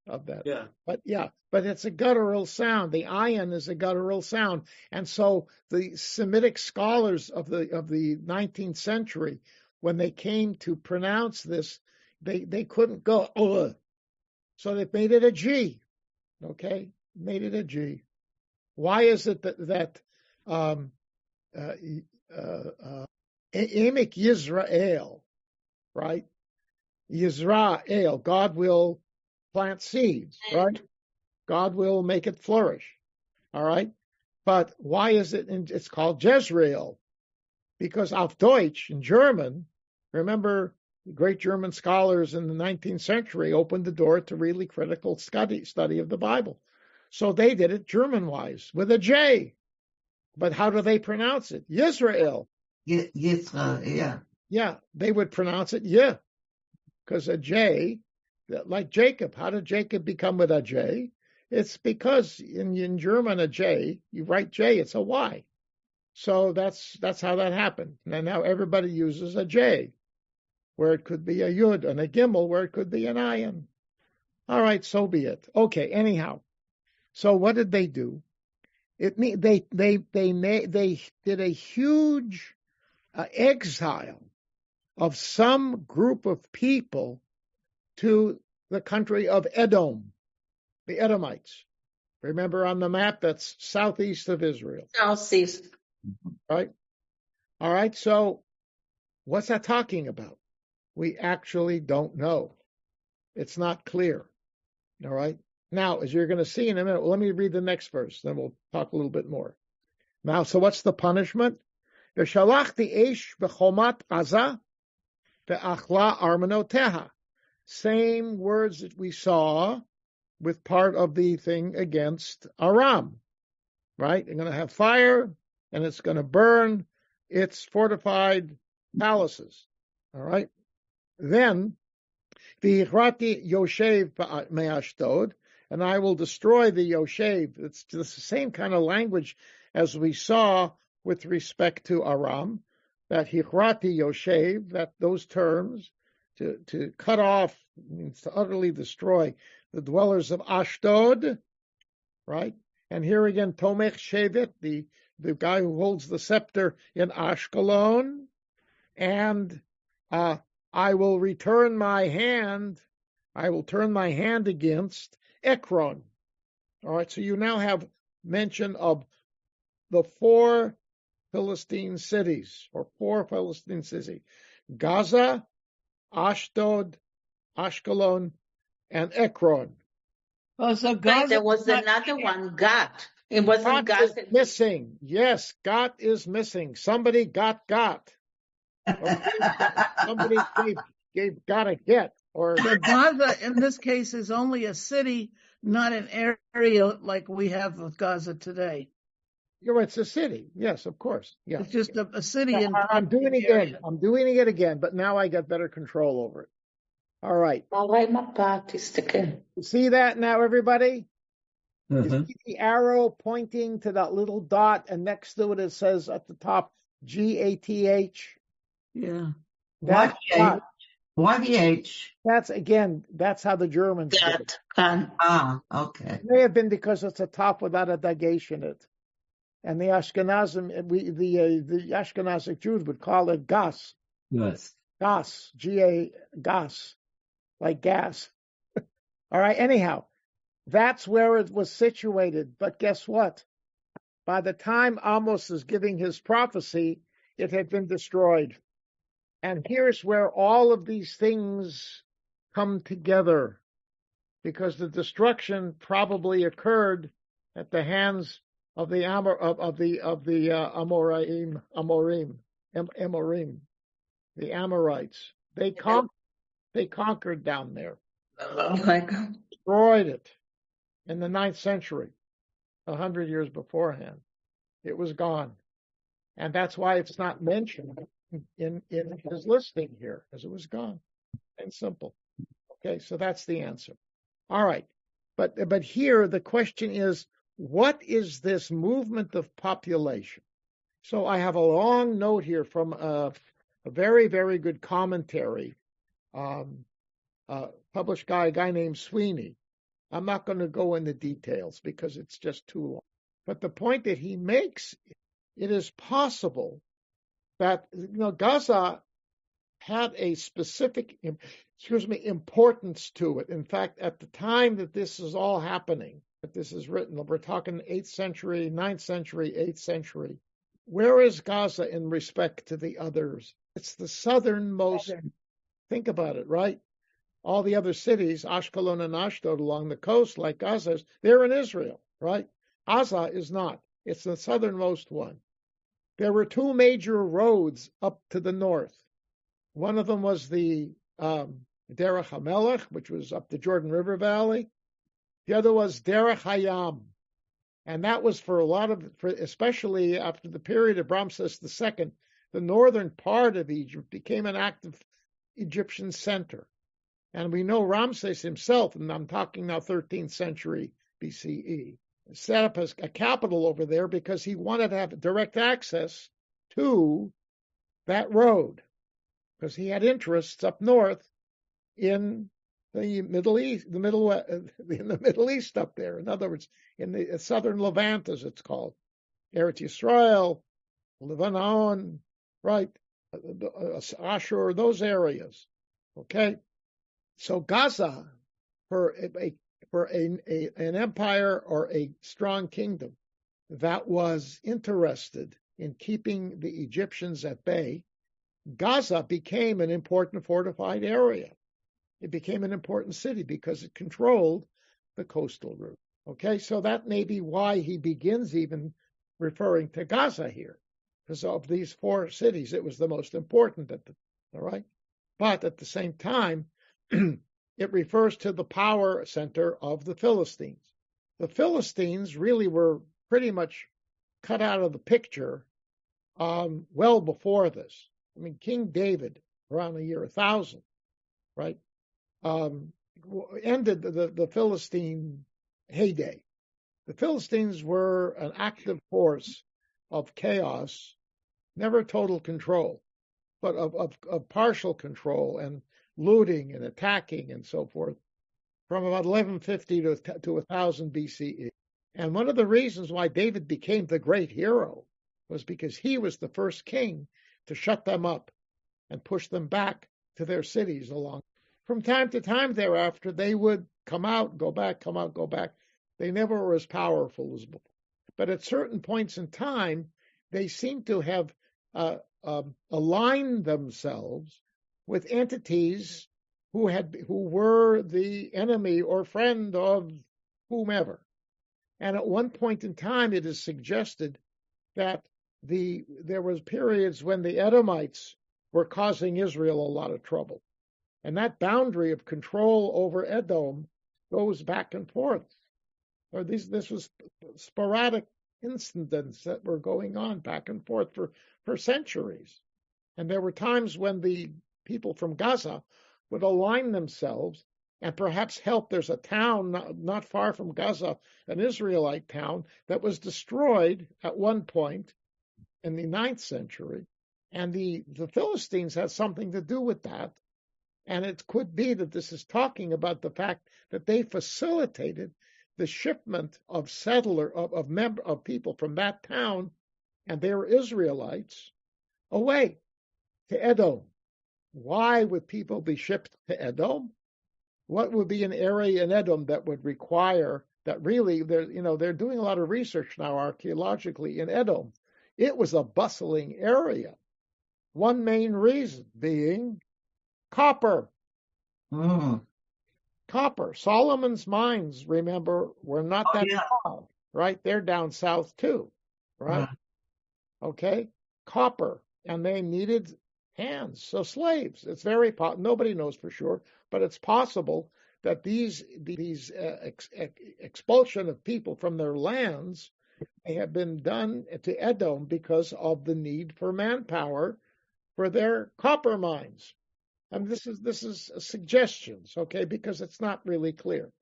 of that. Yeah. But it's a guttural sound. The ayin is a guttural sound, and so the Semitic scholars of the 19th century, when they came to pronounce this, they couldn't go so they made it a G. Okay, made it a G. Why is it that Emek Yisrael, right? Yisrael, God will plant seeds, right? God will make it flourish, all right? But why is it's called Jezreel? Because auf Deutsch, in German, remember, the great German scholars in the 19th century opened the door to really critical study of the Bible. So they did it German-wise, with a J. But how do they pronounce it? Yisrael. Yisrael, yeah. Yeah, they would pronounce it yeah, because a J, like Jacob. How did Jacob become with a J? It's because in German a J, you write J, it's a Y. So that's how that happened. And now everybody uses a J, where it could be a Yud, and a Gimel, where it could be an Ayin. All right, so be it. Okay, anyhow. So what did they do? They did a huge exile of some group of people to the country of Edom, the Edomites. Remember on the map, that's southeast of Israel. Southeast. Right? All right, so what's that talking about? We actually don't know. It's not clear. All right. Now, as you're going to see in a minute, let me read the next verse, then we'll talk a little bit more. Now, so what's the punishment? V'shalachti eish b'chomat Gaza ve'achla armanoteha. Same words that we saw with part of the thing against Aram, right? You're going to have fire, and it's going to burn its fortified palaces, all right? Then, v'ichrati Yoshev me'ashdod, and I will destroy the Yoshev. It's the same kind of language as we saw with respect to Aram, that hichrati Yoshev, that those terms, to cut off, means to utterly destroy the dwellers of Ashdod, right? And here again, Tomech Shevet, the guy who holds the scepter in Ashkelon, and I will turn my hand against Ekron. All right, so you now have mention of the four Philistine cities, Gaza, Ashdod, Ashkelon, and Ekron. Oh, so Right, Gaza there was another one, Gat. It wasn't Gat is Gat. missing. Yes, Gat is missing. Somebody got. Or somebody gave gotta get. Or So Gaza, in this case, is only a city, not an area like we have with Gaza today. you're right, it's a city. Yes, of course. Yeah. It's just a city in I'm doing it area. again. I'm doing it again, but now I got better control over it. All right. See that now, everybody? You see the arrow pointing to that little dot, and next to it says at the top, GATH. Yeah. That's Why the H? That's how the Germans did it. Okay. It may have been because it's a top without a dagesh in it. And the Ashkenazim, the Ashkenazic Jews would call it gas. Yes. Gas, gas, like gas. All right, anyhow, that's where it was situated. But guess what? By the time Amos is giving his prophecy, it had been destroyed. And here's where all of these things come together, because the destruction probably occurred at the hands of the Amorim, the Amorites. They conquered down there, destroyed it in the 9th century, 100 years beforehand. It was gone, and that's why it's not mentioned in his listing here, because it was gone. And simple. Okay, so that's the answer. All right, but here the question is, what is this movement of population? So I have a long note here from a very, very good commentary published by a guy named Sweeney. I'm not going to go into details because it's just too long. But the point that he makes, it is possible that Gaza had a specific, importance to it. In fact, at the time that this is all happening, that this is written, we're talking 8th century, 9th century, 8th century. Where is Gaza in respect to the others? It's the southernmost. Think about it, right? All the other cities, Ashkelon and Ashdod along the coast, like Gaza, they're in Israel, right? Gaza is not. It's the southernmost one. There were two major roads up to the north. One of them was the Derech HaMelech, which was up the Jordan River Valley. The other was Derech Hayam. And that was for especially after the period of Ramses II, the northern part of Egypt became an active Egyptian center. And we know Ramses himself, and I'm talking now 13th century BCE, set up a capital over there because he wanted to have direct access to that road, because he had interests up north in the Middle East, in the Middle East up there. In other words, in the southern Levant, as it's called, Eretz Yisrael, Lebanon, right, Ashur, those areas. Okay, so Gaza, for an empire or a strong kingdom that was interested in keeping the Egyptians at bay, Gaza became an important fortified area. It became an important city because it controlled the coastal route. Okay, so that may be why he begins even referring to Gaza here, because of these four cities, it was the most important. All right, but at the same time, it refers to the power center of the Philistines. The Philistines really were pretty much cut out of the picture well before this. I mean, King David, around the year 1000, right, ended the Philistine heyday. The Philistines were an active force of chaos, never total control, but of partial control and looting and attacking and so forth from about 1150 to 1000 BCE. And one of the reasons why David became the great hero was because he was the first king to shut them up and push them back to their cities along. From time to time thereafter, they would come out, go back, come out, go back. They never were as powerful as before. But at certain points in time, they seem to have aligned themselves with entities who were the enemy or friend of whomever. And at one point in time, it is suggested that there was periods when the Edomites were causing Israel a lot of trouble. And that boundary of control over Edom goes back and forth. Or this was sporadic incidents that were going on back and forth for centuries. And there were times when the people from Gaza would align themselves and perhaps help. There's a town not far from Gaza, an Israelite town, that was destroyed at one point in the 9th century. And the Philistines had something to do with that. And it could be that this is talking about the fact that they facilitated the shipment of of people from that town, and they were Israelites, away to Edom. Why would people be shipped to Edom? What would be an area in Edom that would require that? Really, they're doing a lot of research now archaeologically in Edom. It was a bustling area. One main reason being copper. Copper. Solomon's mines, remember, were not that far, right? They're down south too, right? Okay. Copper. And they needed hands. So slaves. It's very nobody knows for sure, but it's possible that these expulsion of people from their lands may have been done to Edom because of the need for manpower for their copper mines. And this is suggestions, okay, because it's not really clear.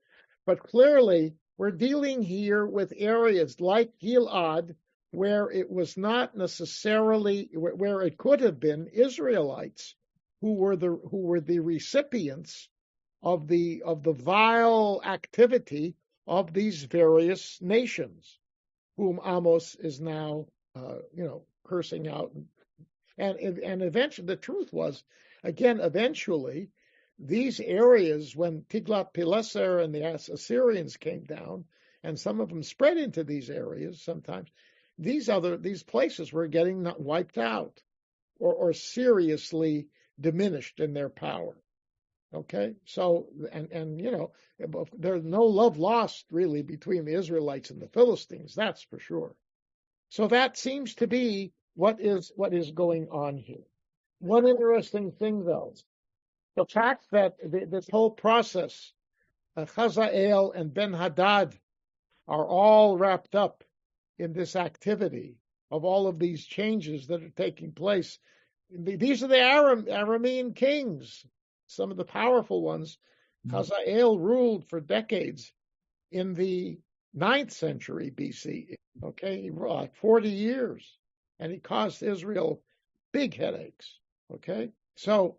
But clearly, we're dealing here with areas like Gilad, where it was not necessarily, where it could have been Israelites who were the recipients of the vile activity of these various nations, whom Amos is now, cursing out. And eventually, the truth was, again, eventually, these areas, when Tiglath-Pileser and the Assyrians came down, and some of them spread into these areas sometimes, these places were getting wiped out or seriously diminished in their power. Okay, so and there's no love lost really between the Israelites and the Philistines, that's for sure. So that seems to be what is going on here. One interesting thing, though, the fact that this whole process, Hazael and Ben-Hadad, are all wrapped up in this activity of all of these changes that are taking place. These are the Aramean kings, some of the powerful ones. Hazael ruled for decades in the 9th century BC. Okay, he ruled like 40 years, and he caused Israel big headaches. Okay, so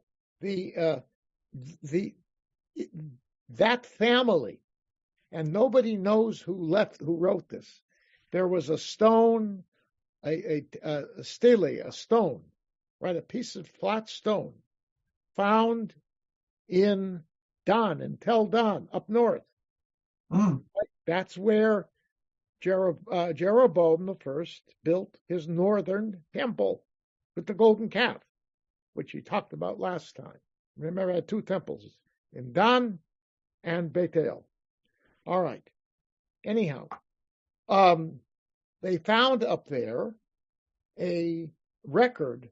that family, and nobody knows who wrote this. There was a stone, a stele, a stone, right, a piece of flat stone, found in Dan, in Tel Dan, up north. That's where Jeroboam the first built his northern temple with the golden calf, which he talked about last time. Remember, I had 2 temples. in Dan and Bethel. All right. Anyhow, they found up there a record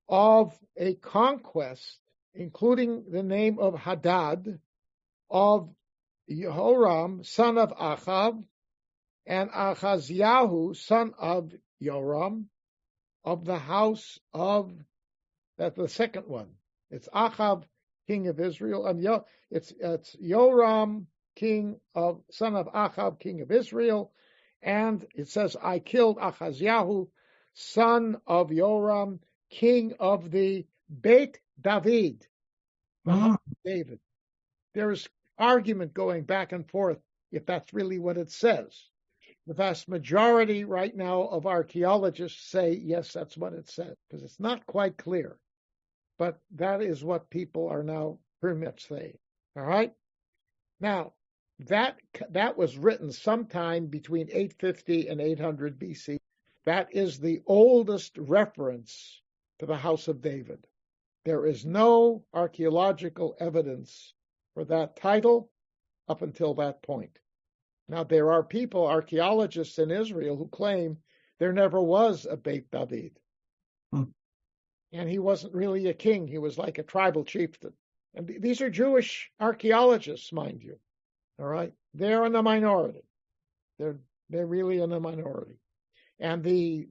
of a conquest, including the name of Hadad, of Jehoram, son of Achav, and Achaziahu, son of Joram, of the house of, that's the second one. It's Achav, king of Israel, and it's Joram, son of Achav, king of Israel, and it says, I killed Achaziahu, son of Joram, king of the Beit David, the house of David. There's argument going back and forth if that's really what it says. The vast majority right now of archaeologists say, yes, that's what it says, because it's not quite clear. But that is what people are now pretty much saying. All right? Now, that was written sometime between 850 and 800 BC. That is the oldest reference to the house of David. There is no archaeological evidence for that title up until that point. Now, there are people, archaeologists in Israel, who claim there never was a Beit David. And he wasn't really a king. He was like a tribal chieftain. And these are Jewish archaeologists, mind you. All right? They're in the minority. They're really in the minority. And the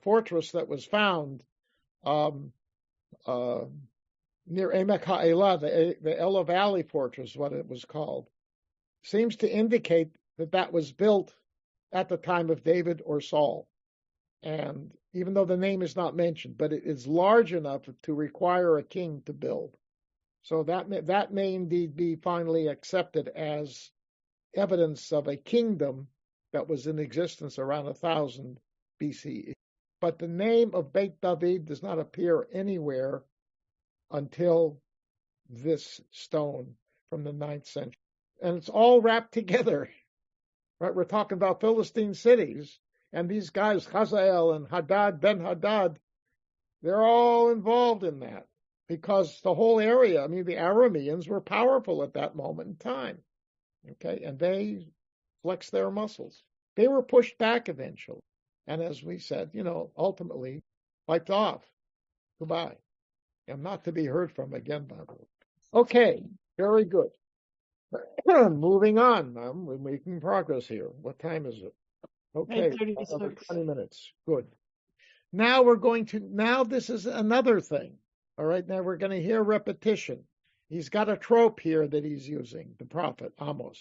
fortress that was found near Emek HaElah, the Ella Valley Fortress, what it was called, seems to indicate that was built at the time of David or Saul. And even though the name is not mentioned, but it is large enough to require a king to build. So that may indeed be finally accepted as evidence of a kingdom that was in existence around 1000 BCE. But the name of Beit David does not appear anywhere until this stone from the 9th century. And it's all wrapped together. Right? We're talking about Philistine cities, and these guys, Hazael and Hadad, Ben-Hadad, they're all involved in that because the whole area, I mean, the Arameans were powerful at that moment in time. Okay, and they flexed their muscles. They were pushed back eventually. And as we said, ultimately wiped off. Goodbye. And not to be heard from again, by the way. Okay, very good. Moving on. We're making progress here. What time is it? Okay, over 20 minutes. Good. Now this is another thing. All right, now we're going to hear repetition. He's got a trope here that he's using, the prophet Amos.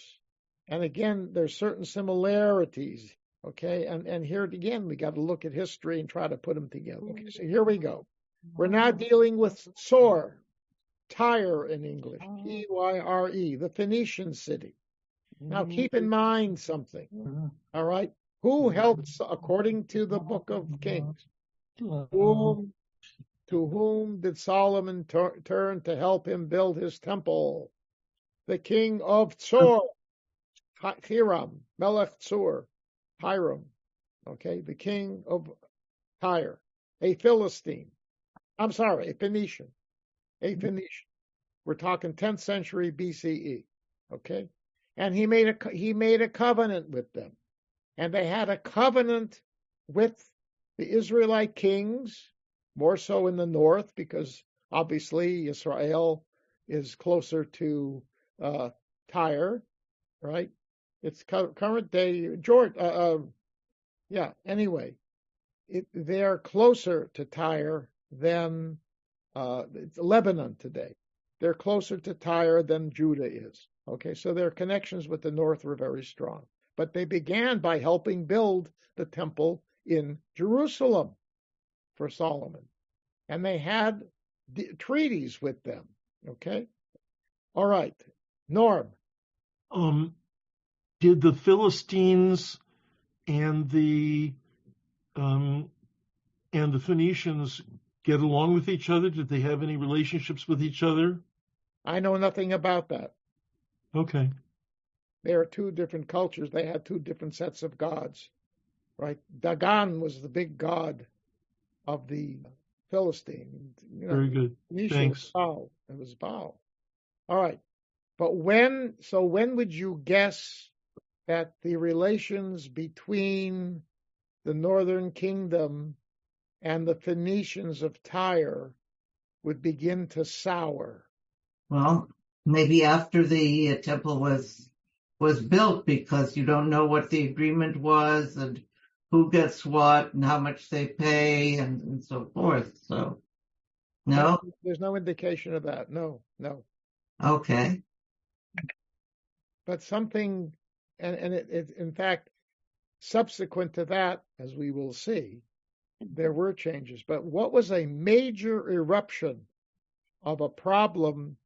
And again, there's certain similarities. Okay, and here again, we got to look at history and try to put them together. Okay, so here we go. We're now dealing with Sor, Tyre in English, Tyre, the Phoenician city. Now keep in mind something, all right? Who helped, according to the book of Kings, to whom did Solomon turn to help him build his temple? The king of Tsor, Hiram, Melech Tsur, Hiram, okay, the king of Tyre, a Philistine. I'm sorry, a Phoenician. We're talking 10th century BCE, okay? And he made a covenant with them. And they had a covenant with the Israelite kings, more so in the north, because obviously Israel is closer to Tyre, right? It's current day Jordan. Anyway, they're closer to Tyre than Lebanon today. They're closer to Tyre than Judah is. Okay, so their connections with the north were very strong. But they began by helping build the temple in Jerusalem for Solomon. And they had treaties with them. Okay? All right. Norm. Did the Philistines and the Phoenicians get along with each other? Did they have any relationships with each other? I know nothing about that. Okay. They are two different cultures. They had two different sets of gods, right? Dagon was the big god of the Philistine. Very good. Phoenicia Thanks. was Baal. It was Baal. All right. But when would you guess that the relations between the northern kingdom and the Phoenicians of Tyre would begin to sour? Well, maybe after the temple was built, because you don't know what the agreement was and who gets what and how much they pay and so forth. So, no? There's no indication of that. No. Okay. But something, and it in fact, subsequent to that, as we will see, there were changes. But what was a major eruption of a problem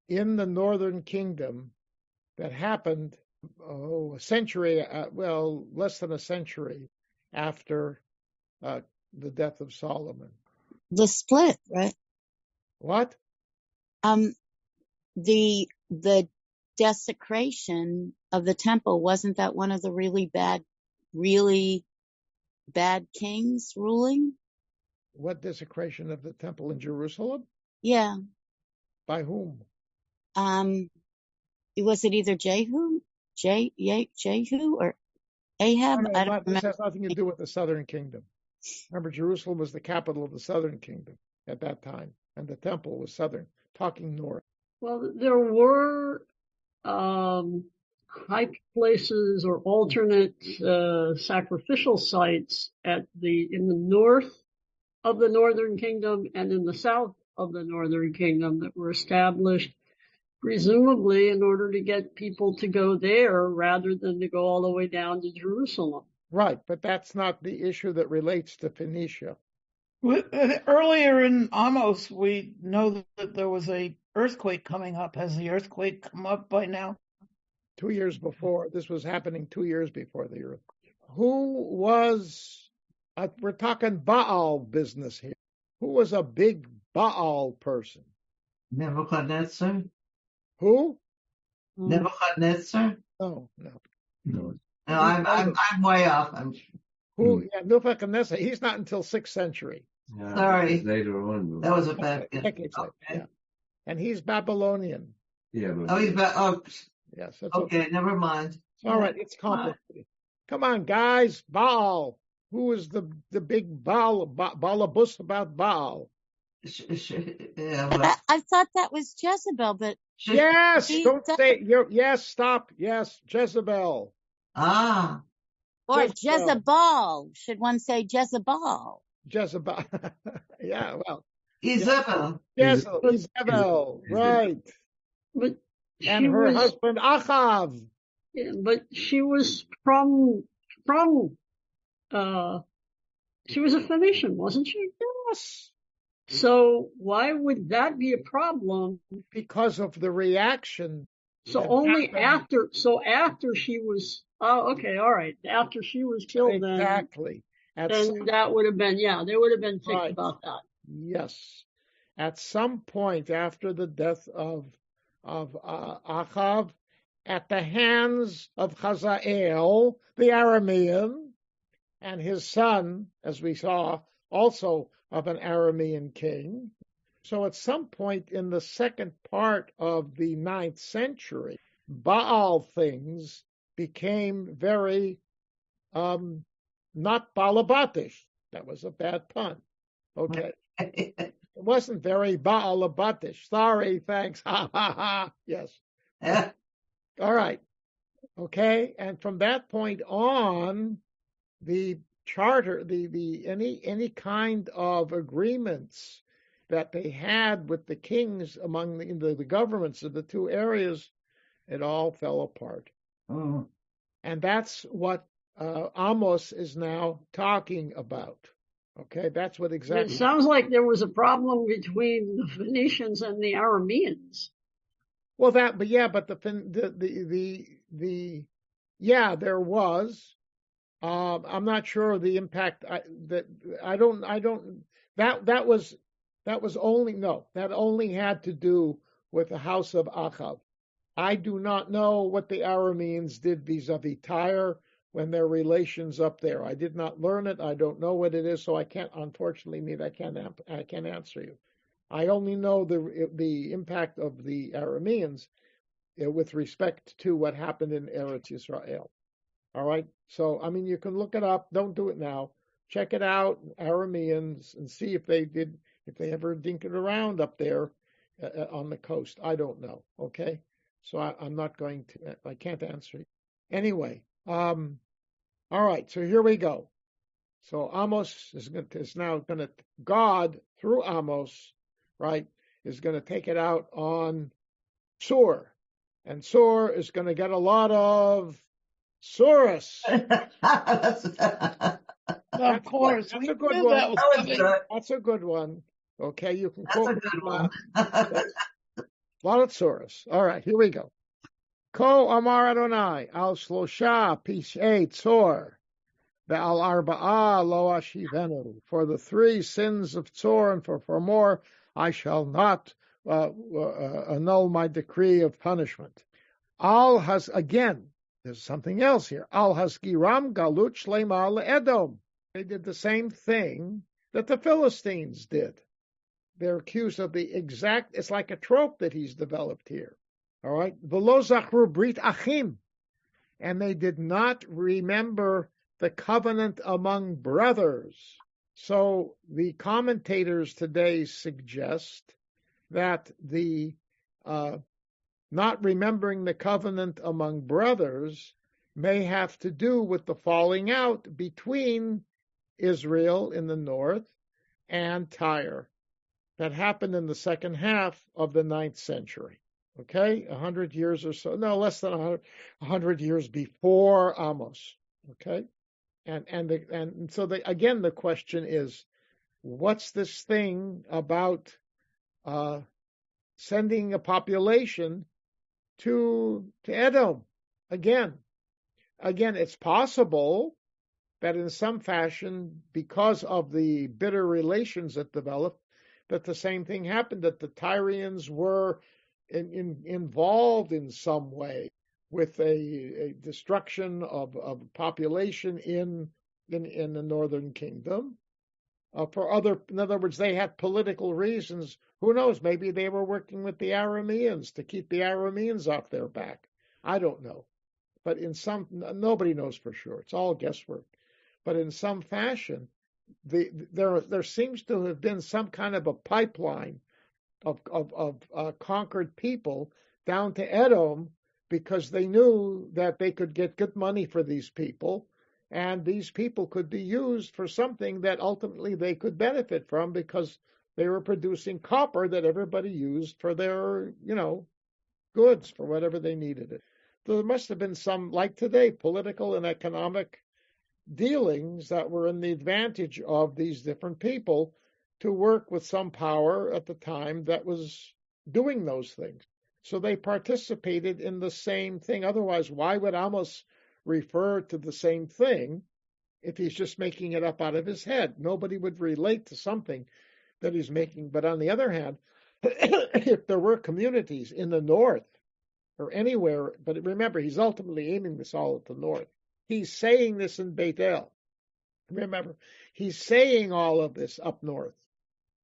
in the northern kingdom that happened a century, less than a century after the death of Solomon? The split, right? What? The desecration of the temple, wasn't that one of the really bad kings ruling? What desecration of the temple in Jerusalem? Yeah. By whom? Was it either Jehu or Ahab? No, I don't remember. this has nothing to do with the southern kingdom. Remember, Jerusalem was the capital of the southern kingdom at that time, and the temple was southern, talking north. Well, there were high places or alternate sacrificial sites in the north of the northern kingdom and in the south of the northern kingdom that were established, presumably in order to get people to go there rather than to go all the way down to Jerusalem. Right, but that's not the issue that relates to Phoenicia. Earlier in Amos, we know that there was a earthquake coming up. Has the earthquake come up by now? 2 years before. This was happening 2 years before the earthquake. Who was, we're talking Baal business here. Who was a big Baal person? Nebuchadnezzar? Who? Nebuchadnezzar? No. No, I'm way off. I'm sure. Who? Yeah, Nebuchadnezzar. He's not until 6th century. Yeah, Sorry. later on. That was a bad guess. Decades later, Okay. yeah. And he's Babylonian. Yeah, but Oh, he's back. Oh, Yes, that's okay. Never mind. All right, it's complicated. Come on, guys. Baal. Who is the big Baalabus about Baal? Yeah, well, I thought that was Jezebel, but Yes, She don't does- say yes, stop. Yes, Jezebel. ah, or Jezebel. Jezebel. Should one say Jezebel? Jezebel. Yeah, well, Isabel. Jezebel, right. But And she her was, husband Achav. but she was from, she was a Phoenician, wasn't she? Yes, So why would that be a problem? because of the reaction. So that only happened. after she was, okay, all right. After she was killed, Exactly. then that would have been, they would have been ticked Right. about that. Yes. At some point after the death of Achav, at the hands of Hazael, the Aramean, and his son, as we saw, also of an Aramean king. So at some point in the second part of the 9th century, Baal things became very not Baalabatish. That was a bad pun. Okay. It wasn't very Baalabatish. Sorry, thanks. Ha ha ha. Yes. All right. Okay. And from that point on, the charter, any kind of agreements that they had with the kings among the governments of the two areas, it all fell apart. Oh. And that's what Amos is now talking about. Okay, that's what It exactly. sounds like there was a problem between the Phoenicians and the Arameans. Well, but there was. I'm not sure of the impact. That only had to do with the house of Achav. I do not know what the Arameans did vis-a-vis Tyre when their relations up there. I did not learn it. I don't know what it is, so I can't. Unfortunately, I can't answer you. I only know the impact of the Arameans with respect to what happened in Eretz Yisrael. All right. So, I mean, you can look it up. Don't do it now. Check it out, Arameans, and see if they ever dinkered around up there on the coast. I don't know. Okay. So I'm not going to, I can't answer you. Anyway, all right. So here we go. So Amos is now going to, God through Amos, right, is going to take it out on Sur. And Sur is going to get a lot of Saurus. Of course, That's we a good knew one. that was coming. That's a good one. Okay, you can That's quote a me good on one. that. A lot of Saurus. All right, here we go. Ko Amar Adonai al Shlosha Pishei Tzor ve'al Arba'a lo ashivenu. For the 3 sins of Tzor and for more, I shall not annul my decree of punishment. Again, there's something else here. Al Haskiram Galut Shlema le'Edom. They did the same thing that the Philistines did. They're accused of the exact, it's like a trope that he's developed here. All right. V'lo zachru brit achim. And they did not remember the covenant among brothers. So the commentators today suggest that the not remembering the covenant among brothers may have to do with the falling out between Israel in the north and Tyre that happened in the second half of the 9th century. Okay, 100 years or so, no, less than 100 years before Amos. Okay, and so again the question is, what's this thing about sending a population to Edom? Again, it's possible that in some fashion, because of the bitter relations that developed, that the same thing happened, that the Tyrians were involved in some way with a destruction of population in the northern kingdom. In other words, they had political reasons. Who knows? Maybe they were working with the Arameans to keep the Arameans off their back. I don't know. But nobody knows for sure. It's all guesswork. But in some fashion, there seems to have been some kind of a pipeline of conquered people down to Edom, because they knew that they could get good money for these people, and these people could be used for something that ultimately they could benefit from, because they were producing copper that everybody used for their, goods, for whatever they needed it. So there must have been some, like today, political and economic dealings that were in the advantage of these different people to work with some power at the time that was doing those things. So they participated in the same thing. Otherwise, why would Amos refer to the same thing if he's just making it up out of his head? Nobody would relate to something that he's making. But on the other hand, if there were communities in the north or anywhere, but remember, he's ultimately aiming this all at the north. He's saying this in Beit El. Remember, he's saying all of this up north,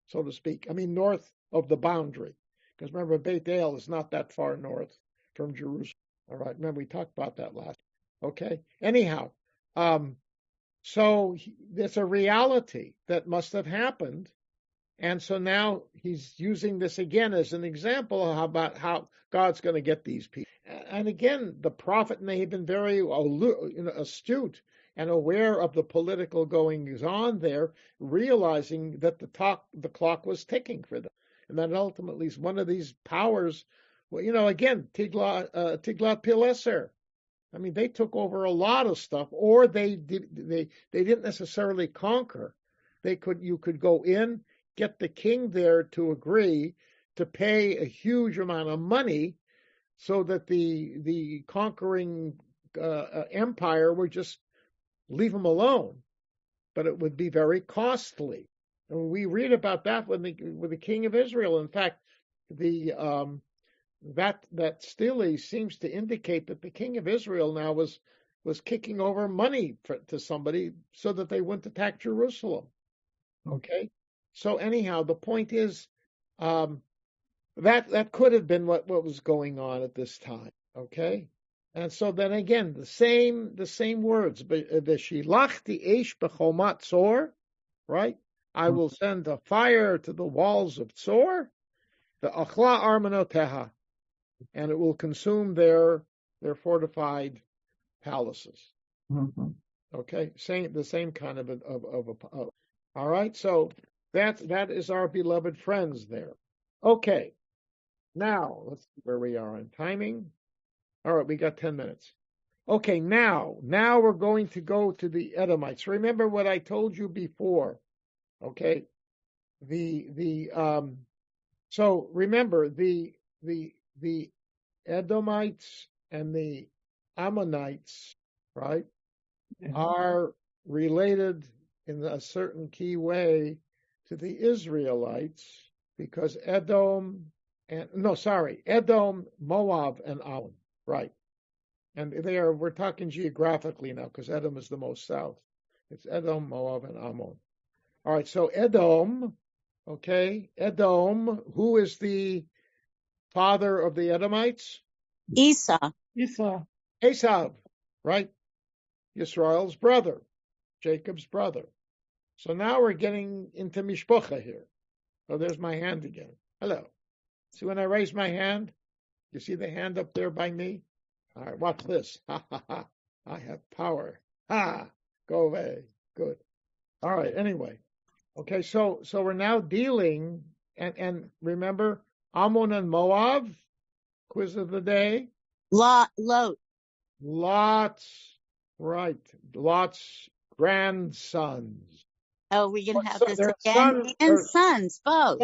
so to speak. I mean, north of the boundary. Because remember, Beit El is not that far north from Jerusalem. All right, remember, we talked about that last. Okay? Anyhow, so it's a reality that must have happened. And so now he's using this again as an example about how God's going to get these people. And again, the prophet may have been very astute and aware of the political goings on there, realizing that the clock was ticking for them. And that ultimately one of these powers, again, Tiglath-Pileser. I mean, they took over a lot of stuff, or they didn't necessarily conquer. You could go in, get the king there to agree to pay a huge amount of money, so that the conquering empire would just leave them alone. But it would be very costly. And we read about that with the king of Israel. In fact, that stele seems to indicate that the king of Israel now was kicking over money to somebody so that they wouldn't attack Jerusalem. Okay? So anyhow, the point is, That could have been what was going on at this time. Okay, and so then again the same words. V'shilachti eish b'chomat tzor, right? I will send a fire to the walls of Tzor, the achla armanoteha, and it will consume their fortified palaces. Mhm. Okay, the same kind of all right. So that is our beloved friends there. Okay, now let's see where we are on timing. All right, we got 10 minutes. Okay, now we're going to go to the Edomites. Remember what I told you before. Okay, so remember the Edomites and the Ammonites, right, are related in a certain key way to the Israelites because Edom, Moab, and Ammon, right? And we're talking geographically now because Edom is the most south. It's Edom, Moab, and Ammon. All right, so Edom, okay, Edom, who is the father of the Edomites? Esau. Esav, right? Yisrael's brother, Jacob's brother. So now we're getting into mishpocha here. Oh, there's my hand again. Hello. See when I raise my hand? You see the hand up there by me? All right, watch this. Ha, ha, ha. I have power. Ha! Go away. Good. All right, anyway. Okay, so we're now dealing, and remember, Ammon and Moab, quiz of the day. Lot. Lot's, right, Lot's grandsons. Oh, we can have this Their again. And sons, both.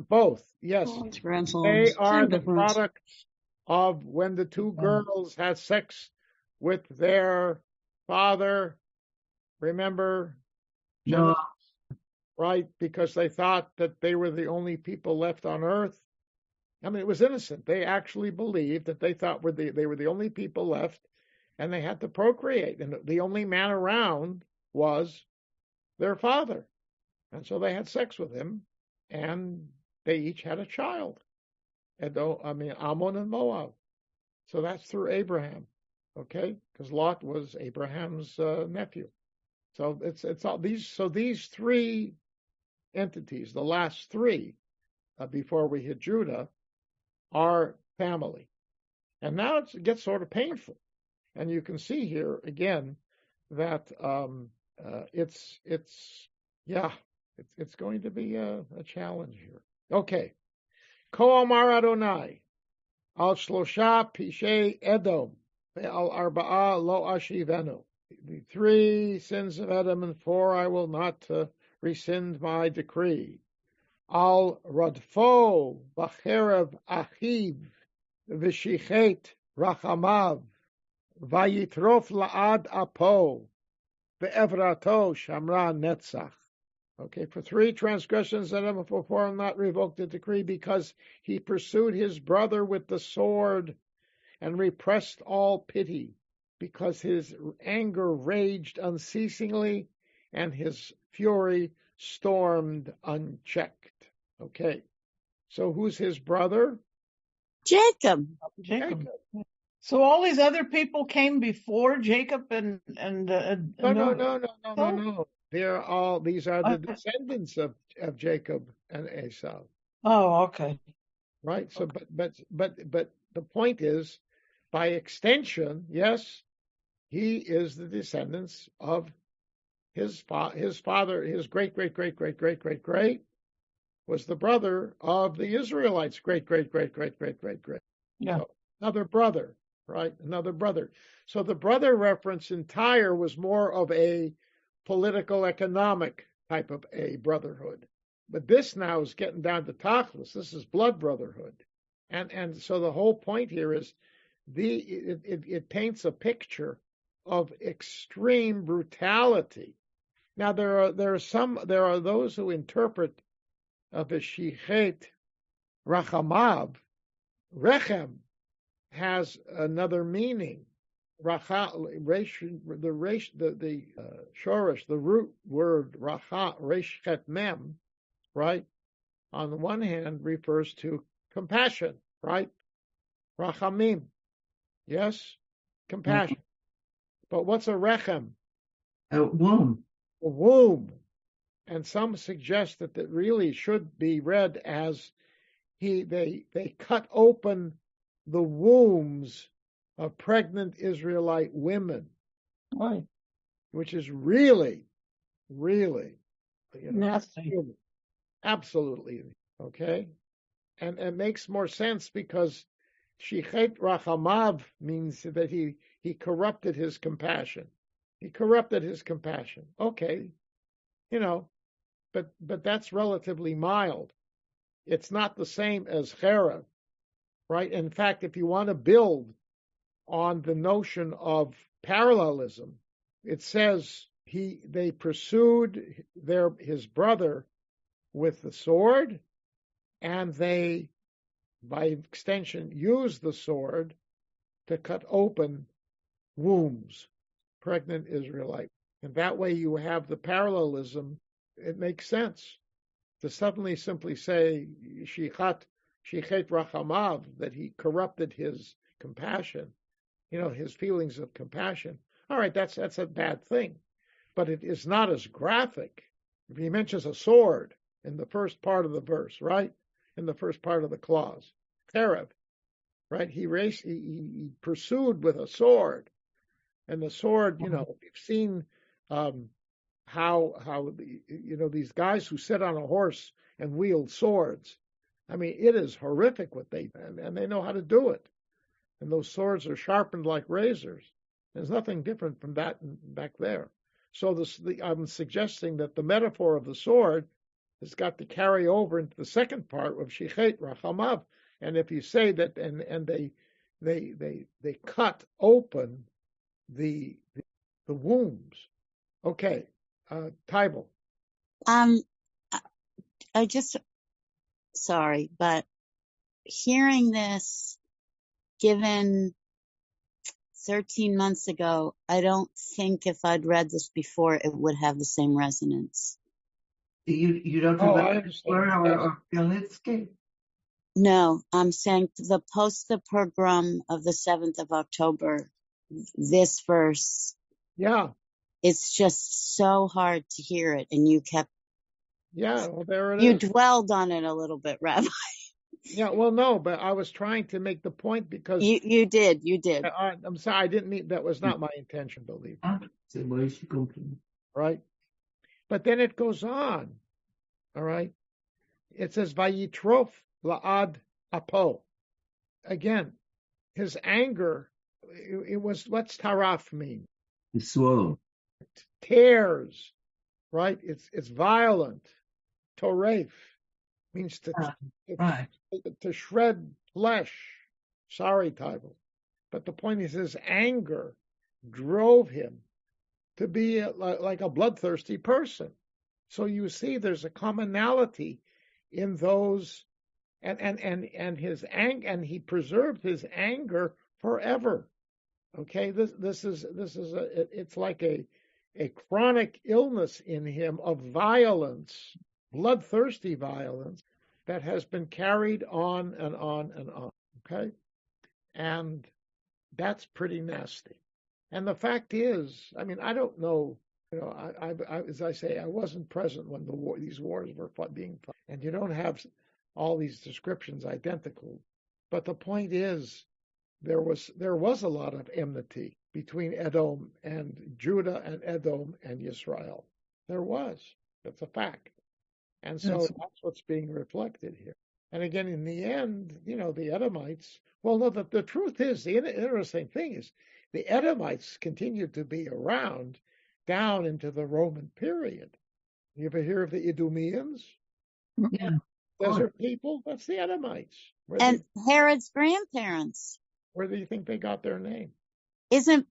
Both, yes. Sons, grandsons. They are Same the difference. product of when the two girls had sex with their father. Remember? No. Right? Because they thought that they were the only people left on earth. I mean, it was innocent. They actually believed that they thought they were the only people left, and they had to procreate. And the only man around was their father. And so they had sex with him, and they each had a child. Ammon and Moab. So that's through Abraham, okay? Because Lot was Abraham's nephew. So it's all these. So these three entities, the last three, before we hit Judah, are family. And now it gets sort of painful. And you can see here again that it's going to be a challenge here. Okay. Ko amar Adonai al shlosha pishei Edom ve'al arba'a lo ashivenu. The 3 sins of Edom and 4 I will not rescind my decree. Al radfo b'cherev achiv v'shichet rachamav vayitrof la'ad apo ve'evrato shamra netzach. Okay, for 3 transgressions Edom and for 4 not revoked the decree because he pursued his brother with the sword and repressed all pity, because his anger raged unceasingly and his fury stormed unchecked. Okay, so who's his brother? Jacob. So all these other people came before Jacob and No. These are the descendants of Jacob and Esau. Oh, okay. Right. So, but the point is, by extension, yes, he is the descendants of his father. His great was the brother of the Israelites. Great. Yeah. So another brother, right? Another brother. So the brother reference in Tyre was more of a political, economic type of a brotherhood. But this now is getting down to Tachlis. This is blood brotherhood. And so the whole point here is it paints a picture of extreme brutality. Now there are those who interpret V'shichet Rachamav. Rechem has another meaning. The shorish, the root word racha, resh chet mem, right, on the one hand, refers to compassion, right? Rachamim. Yes? Compassion. But what's a rechem? A womb. A womb. And some suggest that it really should be read as they cut open the wombs of pregnant Israelite women. Right. Which is really, really, Nasty. absolutely, okay? And it makes more sense because Shichet Rachamav means that he corrupted his compassion. He corrupted his compassion. Okay, but that's relatively mild. It's not the same as Cherev, right? In fact, if you want to build on the notion of parallelism, it says they pursued his brother with the sword, and they, by extension, used the sword to cut open wombs, pregnant Israelite. And that way you have the parallelism. It makes sense to suddenly simply say Shichet Rachamav, that he corrupted his compassion, his feelings of compassion. All right, that's a bad thing, but it is not as graphic. If he mentions a sword in the first part of the verse, right, in the first part of the clause, Cherev, right, he pursued with a sword, and the sword, we've seen how these guys who sit on a horse and wield swords. I mean, it is horrific what they do, and they know how to do it, and those swords are sharpened like razors. There's nothing different from that back there. So I'm suggesting that the metaphor of the sword has got to carry over into the second part of Shichet Rachamav. And if you say that, and they cut open the wombs. Okay, Tybal. Sorry, but hearing this, given 13 months ago, I don't think if I'd read this before, it would have the same resonance. You don't have or Bielitsky? No, I'm saying the pogrom of the 7th of October, this verse. Yeah. It's just so hard to hear it. And you kept. Yeah, well, there it is. You dwelled on it a little bit, Rabbi. Yeah, well, no, but I was trying to make the point because you did. I'm sorry, I didn't mean that was not my intention, believe me. Right, but then it goes on. All right, it says Vayitrof la'ad apo. Again, his anger. It was, what's taraf mean? He swallowed. It tears, right? It's violent. Toref means to shred flesh. Sorry, Tybal. But the point is his anger drove him to be like a bloodthirsty person. So you see there's a commonality in those, and his anger, and he preserved his anger forever. Okay, this is it's like a chronic illness in him of violence, bloodthirsty violence, that has been carried on and on and on. Okay, and that's pretty nasty. And the fact is, I mean, I don't know. I as I say, I wasn't present when these wars were being fought, and you don't have all these descriptions identical. But the point is, there was a lot of enmity between Edom and Judah and Edom and Israel. There was. That's a fact. And so that's what's being reflected here. And again, in the end, the Edomites, well, no, the truth is, the interesting thing is, the Edomites continued to be around down into the Roman period. You ever hear of the Idumeans? Yeah. Desert people? That's the Edomites. And Herod's grandparents. Where do you think they got their name?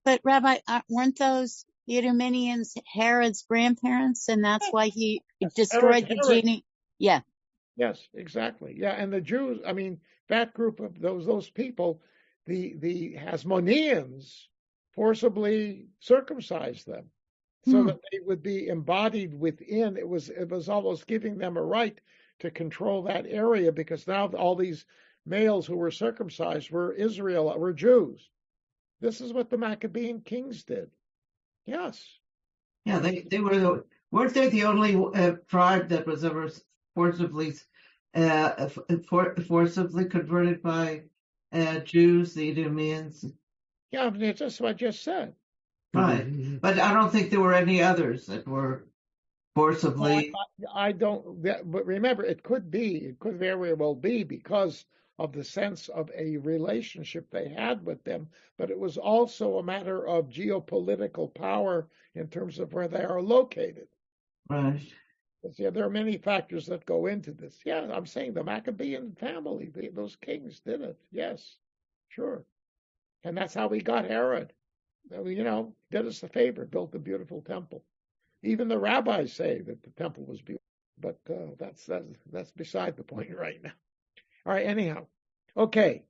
But Rabbi, weren't those Idumeans Herod's grandparents? And that's why he destroyed the genie? Yeah. Yes, exactly. Yeah, and the Jews, I mean, that group of those people, the Hasmoneans forcibly circumcised them so that they would be embodied within. It was almost giving them a right to control that area, because now all these males who were circumcised were Jews. This is what the Maccabean kings did. Yes. Yeah, they weren't they the only tribe that was ever forcibly converted by Jews, the Idumeans? Yeah, I mean, it's just what I just said. Right. But I don't think there were any others that were forcibly. I don't, but remember, it could very well be because of the sense of a relationship they had with them, but it was also a matter of geopolitical power in terms of where they are located. Right. Yeah, there are many factors that go into this. Yeah, I'm saying the Maccabean family, those kings did it. Yes, sure. And that's how we got Herod. Did us a favor, built a beautiful temple. Even the rabbis say that the temple was beautiful, but that's beside the point right now. All right, anyhow, okay,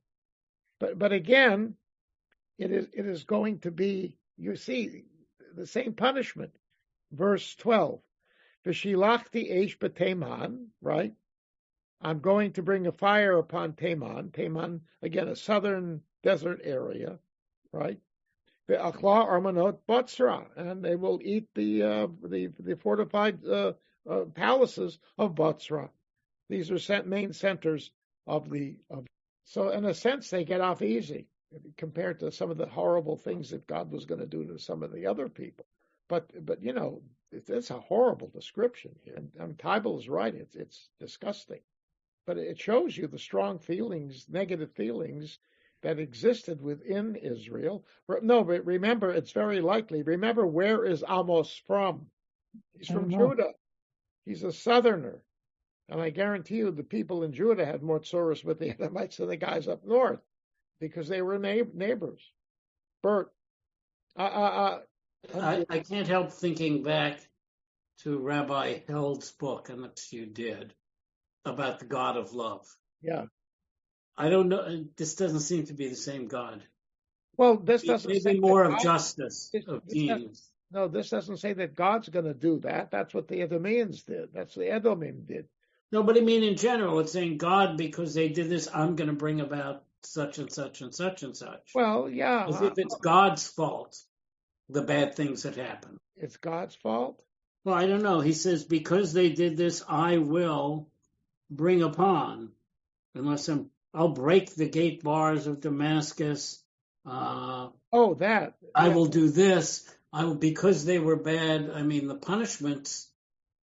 but again, it is going to be, you see, the same punishment. Verse 12, V'shilachti eish b'Teman, right? I'm going to bring a fire upon Teman. Teman, again, a southern desert area, right? Ve'achla armanot Botzra, and they will eat the fortified palaces of Botzra. These are main centers so in a sense they get off easy compared to some of the horrible things that God was going to do to some of the other people. But it's a horrible description here. And Tybal is right. It's disgusting. But it shows you the strong feelings, negative feelings that existed within Israel. No, but remember, it's very likely. Remember, where is Amos from? He's from Judah. He's a southerner. And I guarantee you the people in Judah had more tsuris with the Edomites than the guys up north, because they were neighbors. Bert. I can't help thinking back to Rabbi Held's book, and that's you did, about the God of love. Yeah. I don't know. This doesn't seem to be the same God. Well, this doesn't maybe say more of justice, of kings. No, this doesn't say that God's going to do that. That's what the Edomians did. That's what the Edomim did. No, but I mean in general, it's saying God, because they did this, I'm going to bring about such and such and such and such. Well, yeah. As if it's God's fault, the bad things that happen. It's God's fault? Well, I don't know. He says, because they did this, I will bring upon, I'll break the gate bars of Damascus. That. I will do this. Because they were bad. I mean, the punishments.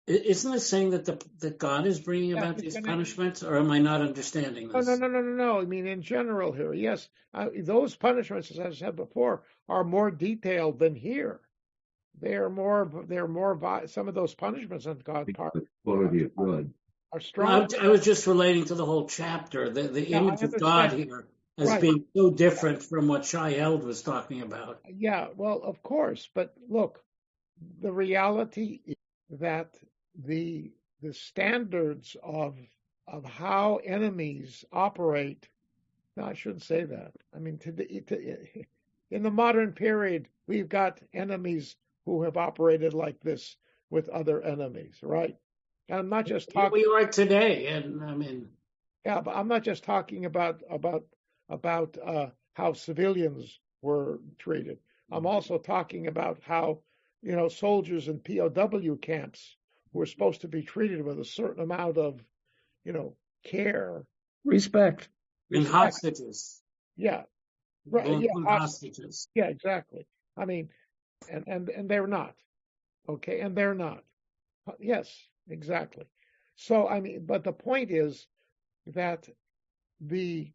Isn't it saying that God is bringing about these punishments, or am I not understanding this? No. I mean, in general here, yes. Those punishments, as I said before, are more detailed than here. They're more. Some of those punishments on God's part. The quality of God are strong. I was just relating to the whole chapter, the image of God here as being so different from what Shai Held was talking about. Yeah, well, of course, but look, the reality is that the standards of how enemies operate. No, I shouldn't say that. I mean, in the modern period, we've got enemies who have operated like this with other enemies, right? And I'm not just talking. We are today, and I mean. Yeah, but I'm not just talking about how civilians were treated. I'm also talking about how, soldiers in POW camps were supposed to be treated with a certain amount of, care. Respect. And hostages. Yeah. Right. Yeah, hostages. Yeah, exactly. I mean, and they're not. Okay, and they're not. Yes, exactly. So, I mean, but the point is that the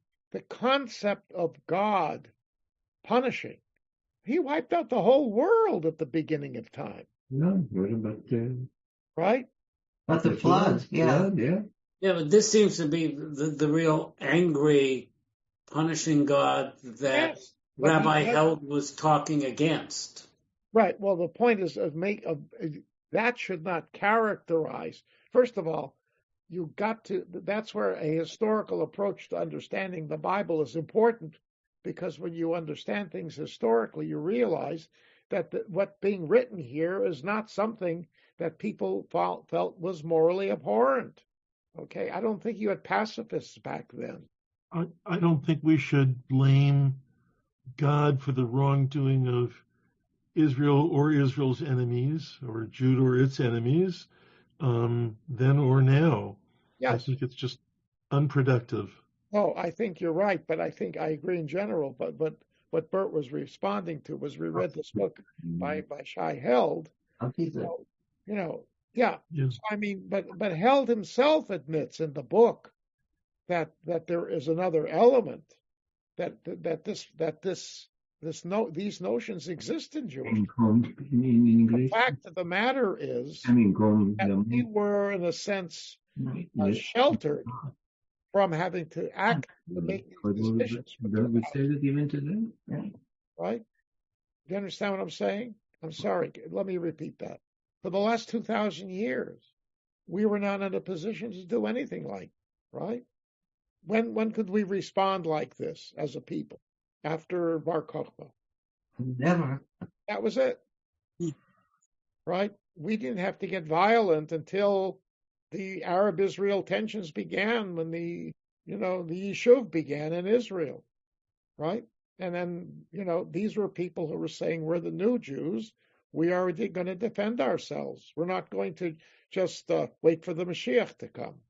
concept of God punishing, he wiped out the whole world at the beginning of time. No, what about right? But the flood, yeah. Yeah, but this seems to be the real angry, punishing God that Rabbi Held was talking against. Right. Well, the point is that should not characterize. First of all, that's where a historical approach to understanding the Bible is important, because when you understand things historically, you realize that what's being written here is not something that people felt was morally abhorrent. Okay, I don't think you had pacifists back then. I don't think we should blame God for the wrongdoing of Israel or Israel's enemies, or Judah or its enemies, then or now. I Yes. think it's just unproductive. Oh, I think you're right, but I think I agree in general. But what Bert was responding to was we read this book by Shai Held. So, yeah. Yes. So, I mean, but Held himself admits in the book that there is another element these notions exist in Jewish. In The English. fact of the matter is that we were, in a sense, sheltered from having to act to make these decisions. Don't we say that even today? Right? Do you understand what I'm saying? I'm sorry. Let me repeat that. For the last 2,000 years, we were not in a position to do anything like, right? When could we respond like this as a people? After Bar Kokhba? Never. That was it. Right? We didn't have to get violent until the Arab-Israel tensions began, when the Yishuv began in Israel. Right? And then, these were people who were saying, we're the new Jews. We are going to defend ourselves. We're not going to just wait for the Mashiach to come.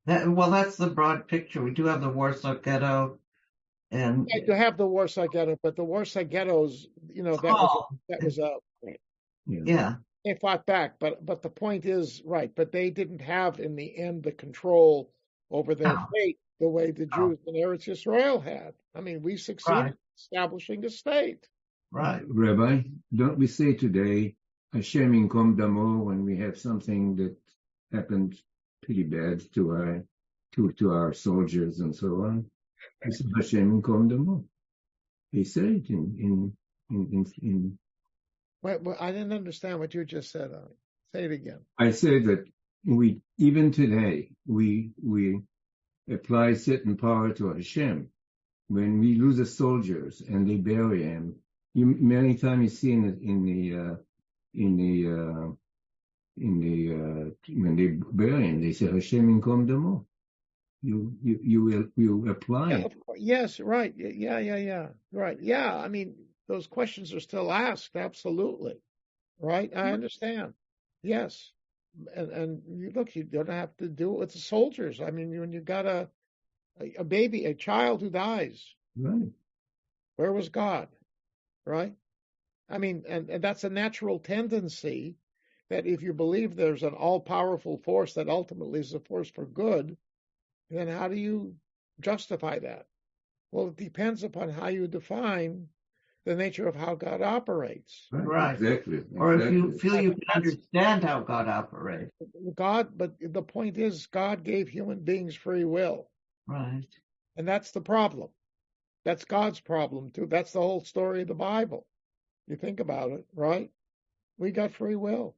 That's the broad picture. We do have the Warsaw Ghetto, and You have the Warsaw Ghetto, but the Warsaw Ghettos, that was a yeah. They fought back, but the point is right. But they didn't have in the end the control over their fate the way the Jews in Eretz Yisrael had. I mean, we succeeded in establishing a state. Right. Rabbi, don't we say today, Hashem Yinkom Damo, when we have something that happened pretty bad to our soldiers and so on? We say Hashem Yinkom Damo. They say it in Well, I didn't understand what you just said. Say it again. I say that even today we apply certain power to Hashem. When we lose the soldiers and they bury him, many times you see when they bury him, they say Hashem Yinkom Damo. You apply it. Yes, right. Yeah. Right. Yeah. I mean, those questions are still asked. Absolutely. Right. I understand. Yes. And you don't have to do it with the soldiers. I mean, when you got a baby, a child who dies, right? Where was God? Right. I mean, and that's a natural tendency that if you believe there's an all-powerful force that ultimately is a force for good, then how do you justify that? Well, it depends upon how you define the nature of how God operates. Right. Exactly. Or if you feel you can understand how God operates. But the point is, God gave human beings free will. Right. And that's the problem. That's God's problem, too. That's the whole story of the Bible. You think about it, right? We got free will.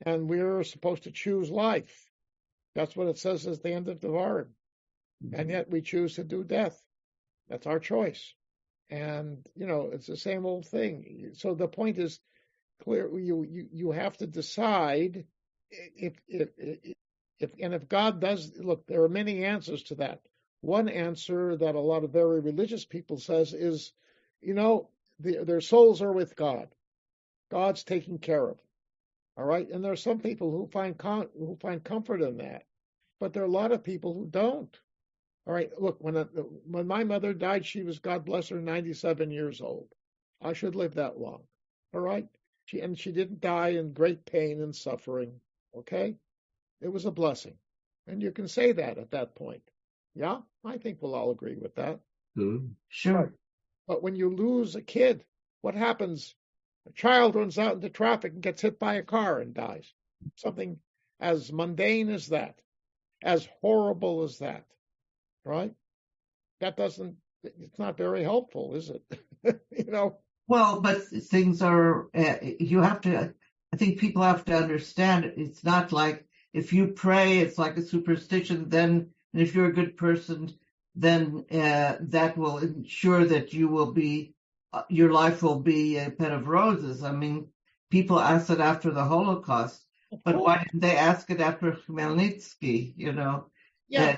And we're supposed to choose life. That's what it says at the end of Devarim. And yet we choose to do death. That's our choice. And, it's the same old thing. So the point is clear. You have to decide if God does, look, there are many answers to that. One answer that a lot of very religious people says is, their souls are with God. God's taking care of them. All right. And there are some people who find comfort in that, but there are a lot of people who don't. All right. Look, when my mother died, she was, God bless her, 97 years old. I should live that long. All right. She didn't die in great pain and suffering. Okay. It was a blessing. And you can say that at that point. Yeah. I think we'll all agree with that. Sure. Right. But when you lose a kid, what happens? A child runs out into traffic and gets hit by a car and dies. Something as mundane as that, as horrible as that. Right? It's not very helpful, is it? Well, but things are, I think people have to understand it's not like if you pray, it's like a superstition, and if you're a good person, then that will ensure that your life will be a bed of roses. I mean, people asked it after the Holocaust. But why didn't they ask it after Khmelnytsky? Yeah,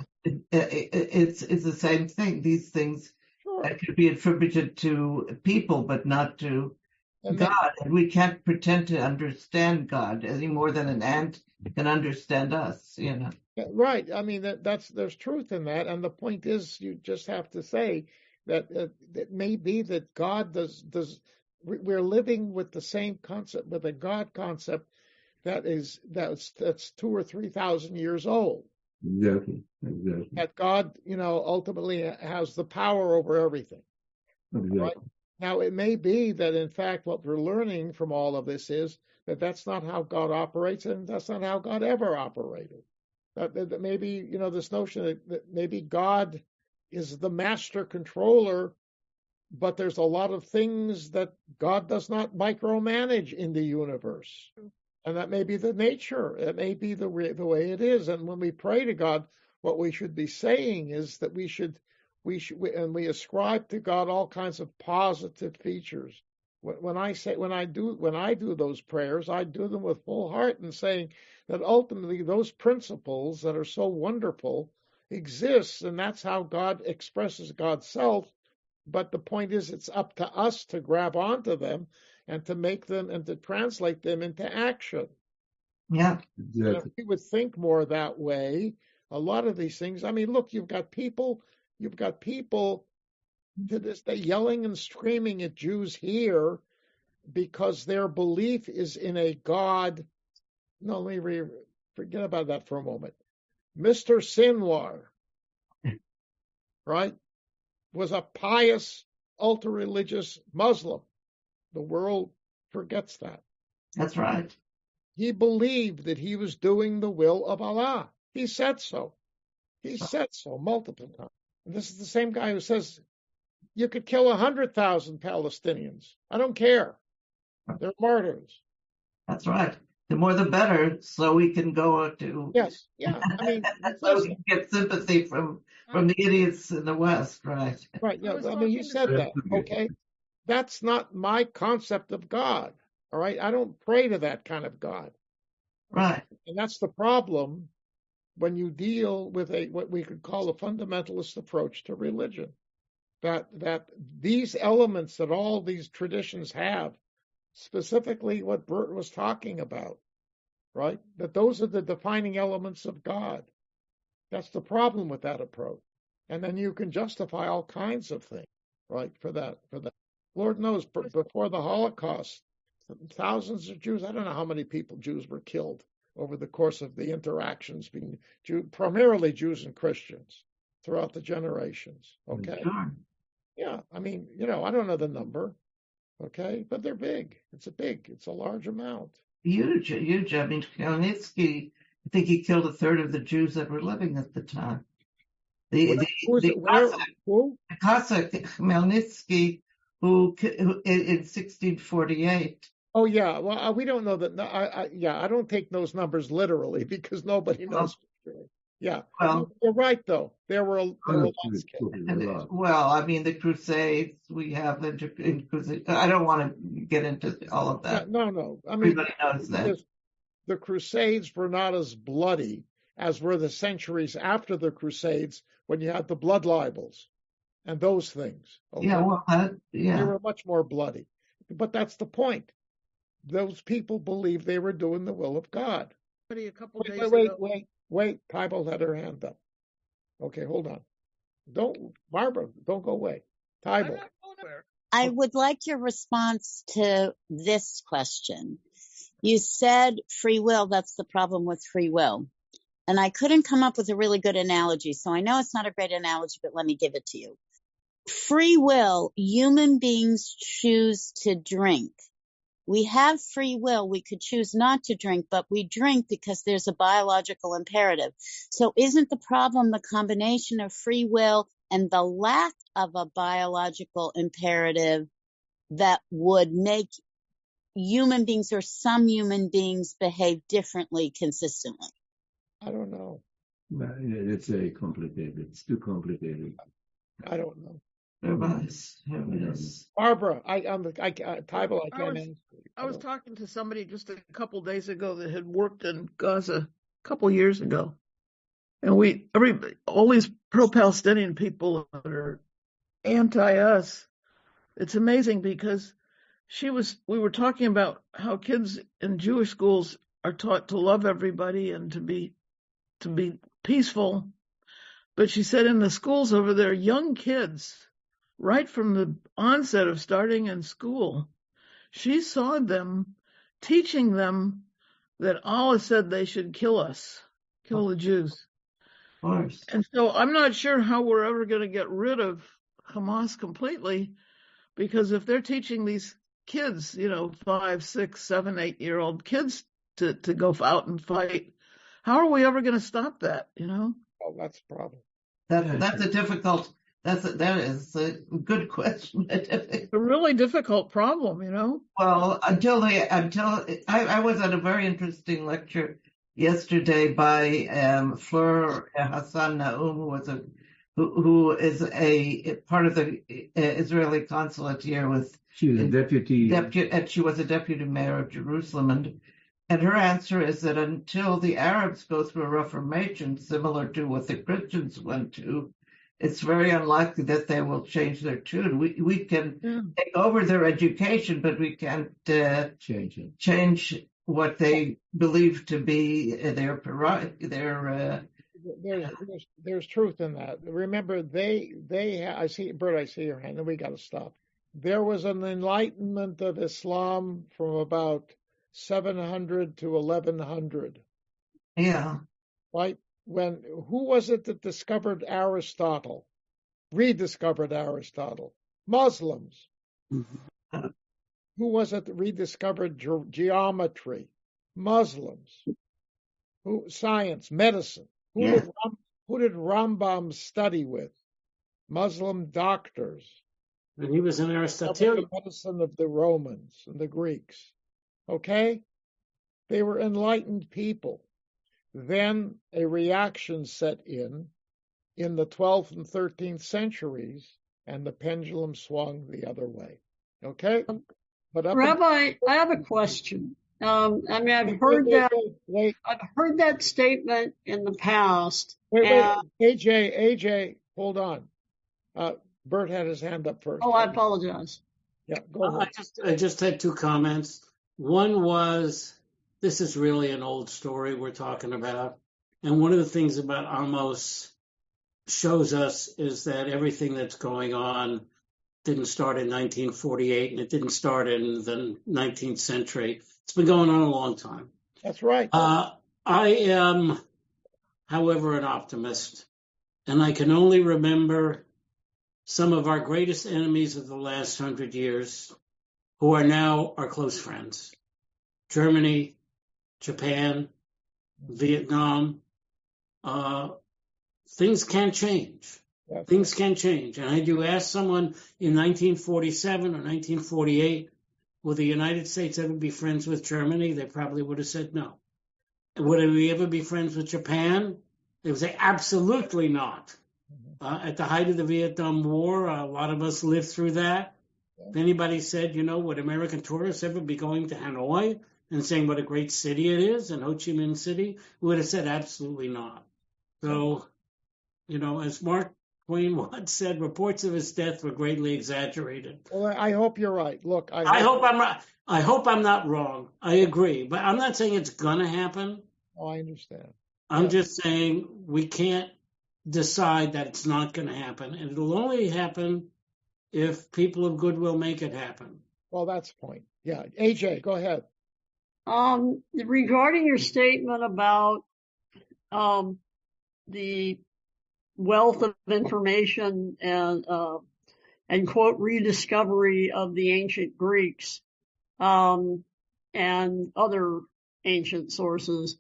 It's the same thing. These things sure. that could be attributed to people, but not to And God. And we can't pretend to understand God any more than an ant can understand us. right. I mean, there's truth in that. And the point is, you just have to say that it may be that God we're living with the same concept, with a God concept that's 2,000 or 3,000 years old. Exactly. That God, ultimately has the power over everything. Exactly. Right? Now, it may be that, in fact, what we're learning from all of this is that that's not how God operates, and that's not how God ever operated. That maybe, this notion that maybe God is the master controller, but there's a lot of things that God does not micromanage in the universe. And that may be the nature. It may be the way it is. And when we pray to God, what we should be saying is that we ascribe to God all kinds of positive features. When I do those prayers, I do them with full heart and saying that ultimately those principles that are so wonderful exist, and that's how God expresses God's self. But the point is, it's up to us to grab onto them and to make them and to translate them into action. Yeah. And if we would think more that way, a lot of these things, I mean, look, you've got people to this day yelling and screaming at Jews here because their belief is in a God. No, let me forget about that for a moment. Mr. Sinwar, right, was a pious, ultra-religious Muslim. The world forgets that. That's right. He believed that he was doing the will of Allah. He said so. He said so multiple times. And this is the same guy who says, you could kill 100,000 Palestinians. I don't care. They're martyrs. That's right. The more the better, so we can go to. Yes, yeah. I mean, so we can get sympathy from the idiots in the West, right? Right, yeah. I mean, he said that. Okay. That's not my concept of God. All right. I don't pray to that kind of God. Right. And that's the problem when you deal with what we could call a fundamentalist approach to religion. That these elements that all these traditions have, specifically what Bert was talking about, right? That those are the defining elements of God. That's the problem with that approach. And then you can justify all kinds of things, right, for that. Lord knows, before the Holocaust, thousands of Jews, I don't know how many Jews were killed over the course of the interactions between primarily Jews and Christians throughout the generations. Okay. Sure. Yeah. I mean, I don't know the number. Okay. But they're big. It's a large amount. Huge. I mean, Khmelnytsky, I think he killed a third of the Jews that were living at the time. The Cossack Khmelnytsky, who in 1648. Oh yeah, well we don't know that. I don't take those numbers literally because nobody knows. Yeah, well, you're right though. There were lots killed. Well, I mean the Crusades. We have I don't want to get into all of that. No. I mean, everybody knows that the Crusades were not as bloody as were the centuries after the Crusades when you had the blood libels and those things. Okay? Yeah, well, they were much more bloody. But that's the point. Those people believed they were doing the will of God. Wait. Tybalt had her hand up. Okay, hold on. Barbara, don't go away. Tybalt. I would like your response to this question. You said free will, that's the problem with free will. And I couldn't come up with a really good analogy, so I know it's not a great analogy, but let me give it to you. Free will, human beings choose to drink. We have free will. We could choose not to drink, but we drink because there's a biological imperative. So isn't the problem the combination of free will and the lack of a biological imperative that would make human beings or some human beings behave differently consistently? I don't know. It's very complicated. It's too complicated. I don't know. Barbara, I can't answer. I was talking to somebody just a couple days ago that had worked in Gaza a couple years ago, and all these pro-Palestinian people that are anti-us. It's amazing because we were talking about how kids in Jewish schools are taught to love everybody and to be peaceful. But she said in the schools over there, young kids, right from the onset of starting in school, she saw them teaching them that Allah said they should kill the Jews. Of course. And so I'm not sure how we're ever going to get rid of Hamas completely, because if they're teaching these kids, 5, 6, 7, 8-year-old kids to go out and fight, how are we ever going to stop that, Oh, that's the problem. That is a good question. It's a really difficult problem, Well, I was at a very interesting lecture yesterday by Fleur Hassan Naum, who is a part of the Israeli consulate here she was a deputy, and she was a deputy mayor of Jerusalem, and her answer is that until the Arabs go through a Reformation similar to what the Christians went to, it's very unlikely that they will change their tune. We can take over their education, but we can't change what they believe to be their There's truth in that. Remember, I see, Bert, I see your hand, and we got to stop. There was an enlightenment of Islam from about 700 to 1100. Yeah. Right? Who was it that discovered Aristotle? Rediscovered Aristotle? Muslims. Mm-hmm. Who was it that rediscovered geometry? Muslims. Science, medicine. Who did Rembaum study with? Muslim doctors. And he was an Aristotelian. The medicine of the Romans and the Greeks. Okay? They were enlightened people. Then a reaction set in the 12th and 13th centuries, and the pendulum swung the other way. Okay? But Rabbi, I have a question. I've heard I've heard that statement in the past. Wait, AJ, hold on. Bert had his hand up first. Oh, I apologize. Yeah, go ahead. I just had two comments. One was, this is really an old story we're talking about. And one of the things about Amos shows us is that everything that's going on didn't start in 1948, and it didn't start in the 19th century. It's been going on a long time. That's right. I am, however, an optimist, and I can only remember some of our greatest enemies of the last 100 years who are now our close friends. Germany, Japan, Vietnam. Things can change. Things can change. And had you asked someone in 1947 or 1948, will the United States ever be friends with Germany? They probably would have said no. Would we ever be friends with Japan? They would say absolutely not. At the height of the Vietnam War, a lot of us lived through that. If anybody said, would American tourists ever be going to Hanoi and saying what a great city it is, and Ho Chi Minh City, we would have said absolutely not. So, as Mark Twain once said, reports of his death were greatly exaggerated. Well, I hope you're right. Look, I hope I'm right. I hope I'm not wrong. I agree, but I'm not saying it's gonna happen. Oh, I understand. I'm just saying we can't decide that it's not going to happen, and it'll only happen if people of goodwill make it happen. Well, that's the point. Yeah, AJ, go ahead. Regarding your statement about the wealth of information and quote rediscovery of the ancient Greeks and other ancient sources,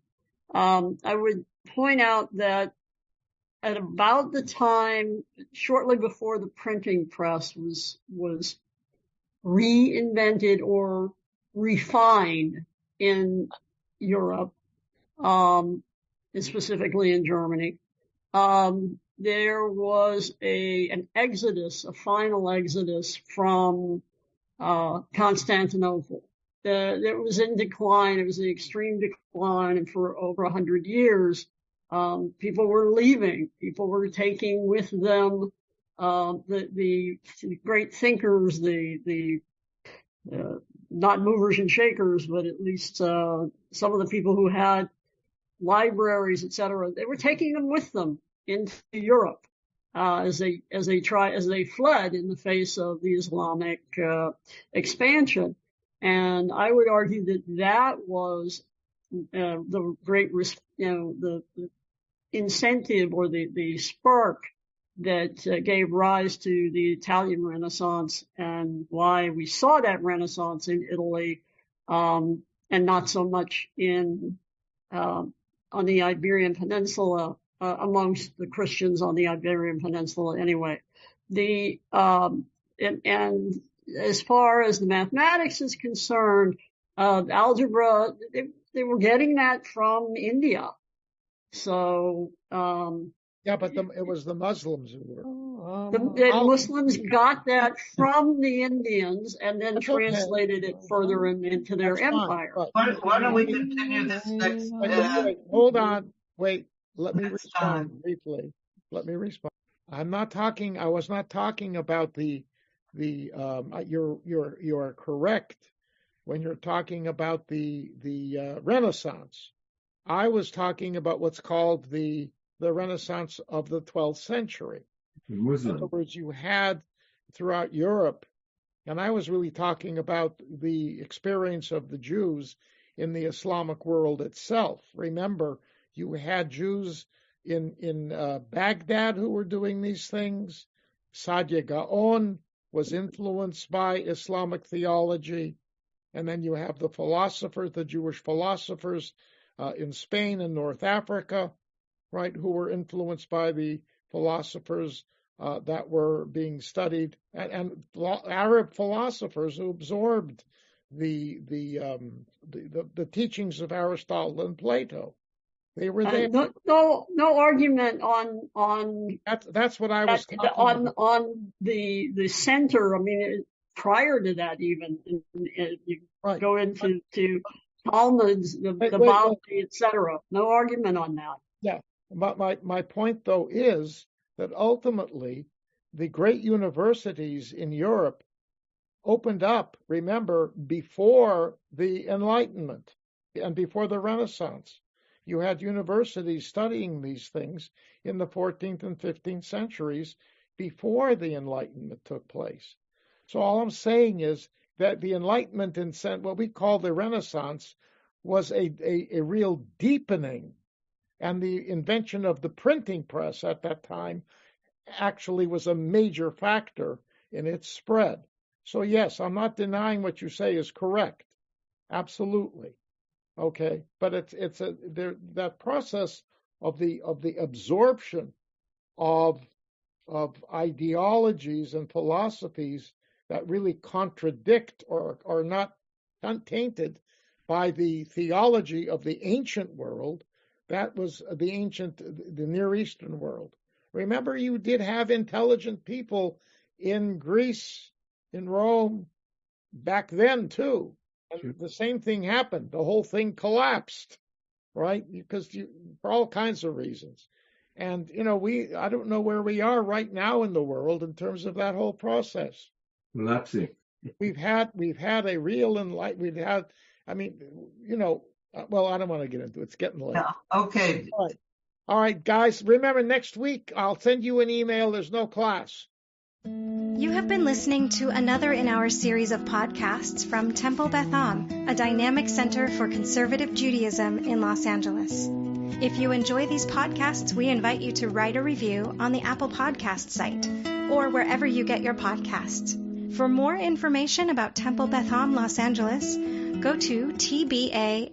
I would point out that at about the time, shortly before the printing press was reinvented or refined in Europe, specifically in Germany, there was an exodus, a final exodus from Constantinople. It was in decline. It was an extreme decline, and for over 100 years, people were leaving. People were taking with them the great thinkers, the not movers and shakers, but at least some of the people who had libraries, etc. They were taking them with them into Europe as they fled in the face of the Islamic expansion. And I would argue that was the great, the incentive or the spark that gave rise to the Italian Renaissance, and why we saw that Renaissance in Italy, and not so much on the Iberian Peninsula, amongst the Christians on the Iberian Peninsula anyway. And as far as the mathematics is concerned, algebra, they were getting that from India. So, yeah, but it was the Muslims who were. The Muslims got that from the Indians and then translated it further into their empire. Why don't we continue this next? Wait, hold on. Wait. Let me respond briefly. I was not talking about you're correct when you're talking about the Renaissance. I was talking about what's called the Renaissance of the 12th century. In other words, you had throughout Europe, and I was really talking about the experience of the Jews in the Islamic world itself. Remember, you had Jews in Baghdad who were doing these things. Saadia Gaon was influenced by Islamic theology. And then you have the Jewish philosophers in Spain and North Africa, right, who were influenced by the philosophers that were being studied, and Arab philosophers who absorbed the teachings of Aristotle and Plato. They were there. No argument on that's what I was talking about. On the center. I mean, prior to that, even you go into Talmuds, the Bali, etc. No argument on that. Yeah, but my point though is that ultimately the great universities in Europe opened up. Remember, before the Enlightenment and before the Renaissance. You had universities studying these things in the 14th and 15th centuries before the Enlightenment took place. So all I'm saying is that the Enlightenment, in what we call the Renaissance, was a real deepening, and the invention of the printing press at that time actually was a major factor in its spread. So yes, I'm not denying what you say is correct. Absolutely. Okay, but it's that process of the absorption of ideologies and philosophies that really contradict or are not untainted by the theology of the ancient world. That was the Near Eastern world. Remember, you did have intelligent people in Greece, in Rome, back then too. And the same thing happened. The whole thing collapsed, right? Because for all kinds of reasons. And, I don't know where we are right now in the world in terms of that whole process. Collapsing. We've had a real enlightenment. Well, I don't want to get into it. It's getting late. Yeah, okay. All right, guys. Remember, next week, I'll send you an email. There's no class. You have been listening to another in our series of podcasts from Temple Beth Am, a dynamic center for conservative Judaism in Los Angeles. If you enjoy these podcasts, we invite you to write a review on the Apple Podcast site or wherever you get your podcasts. For more information about Temple Beth Am Los Angeles, go to tbala.org.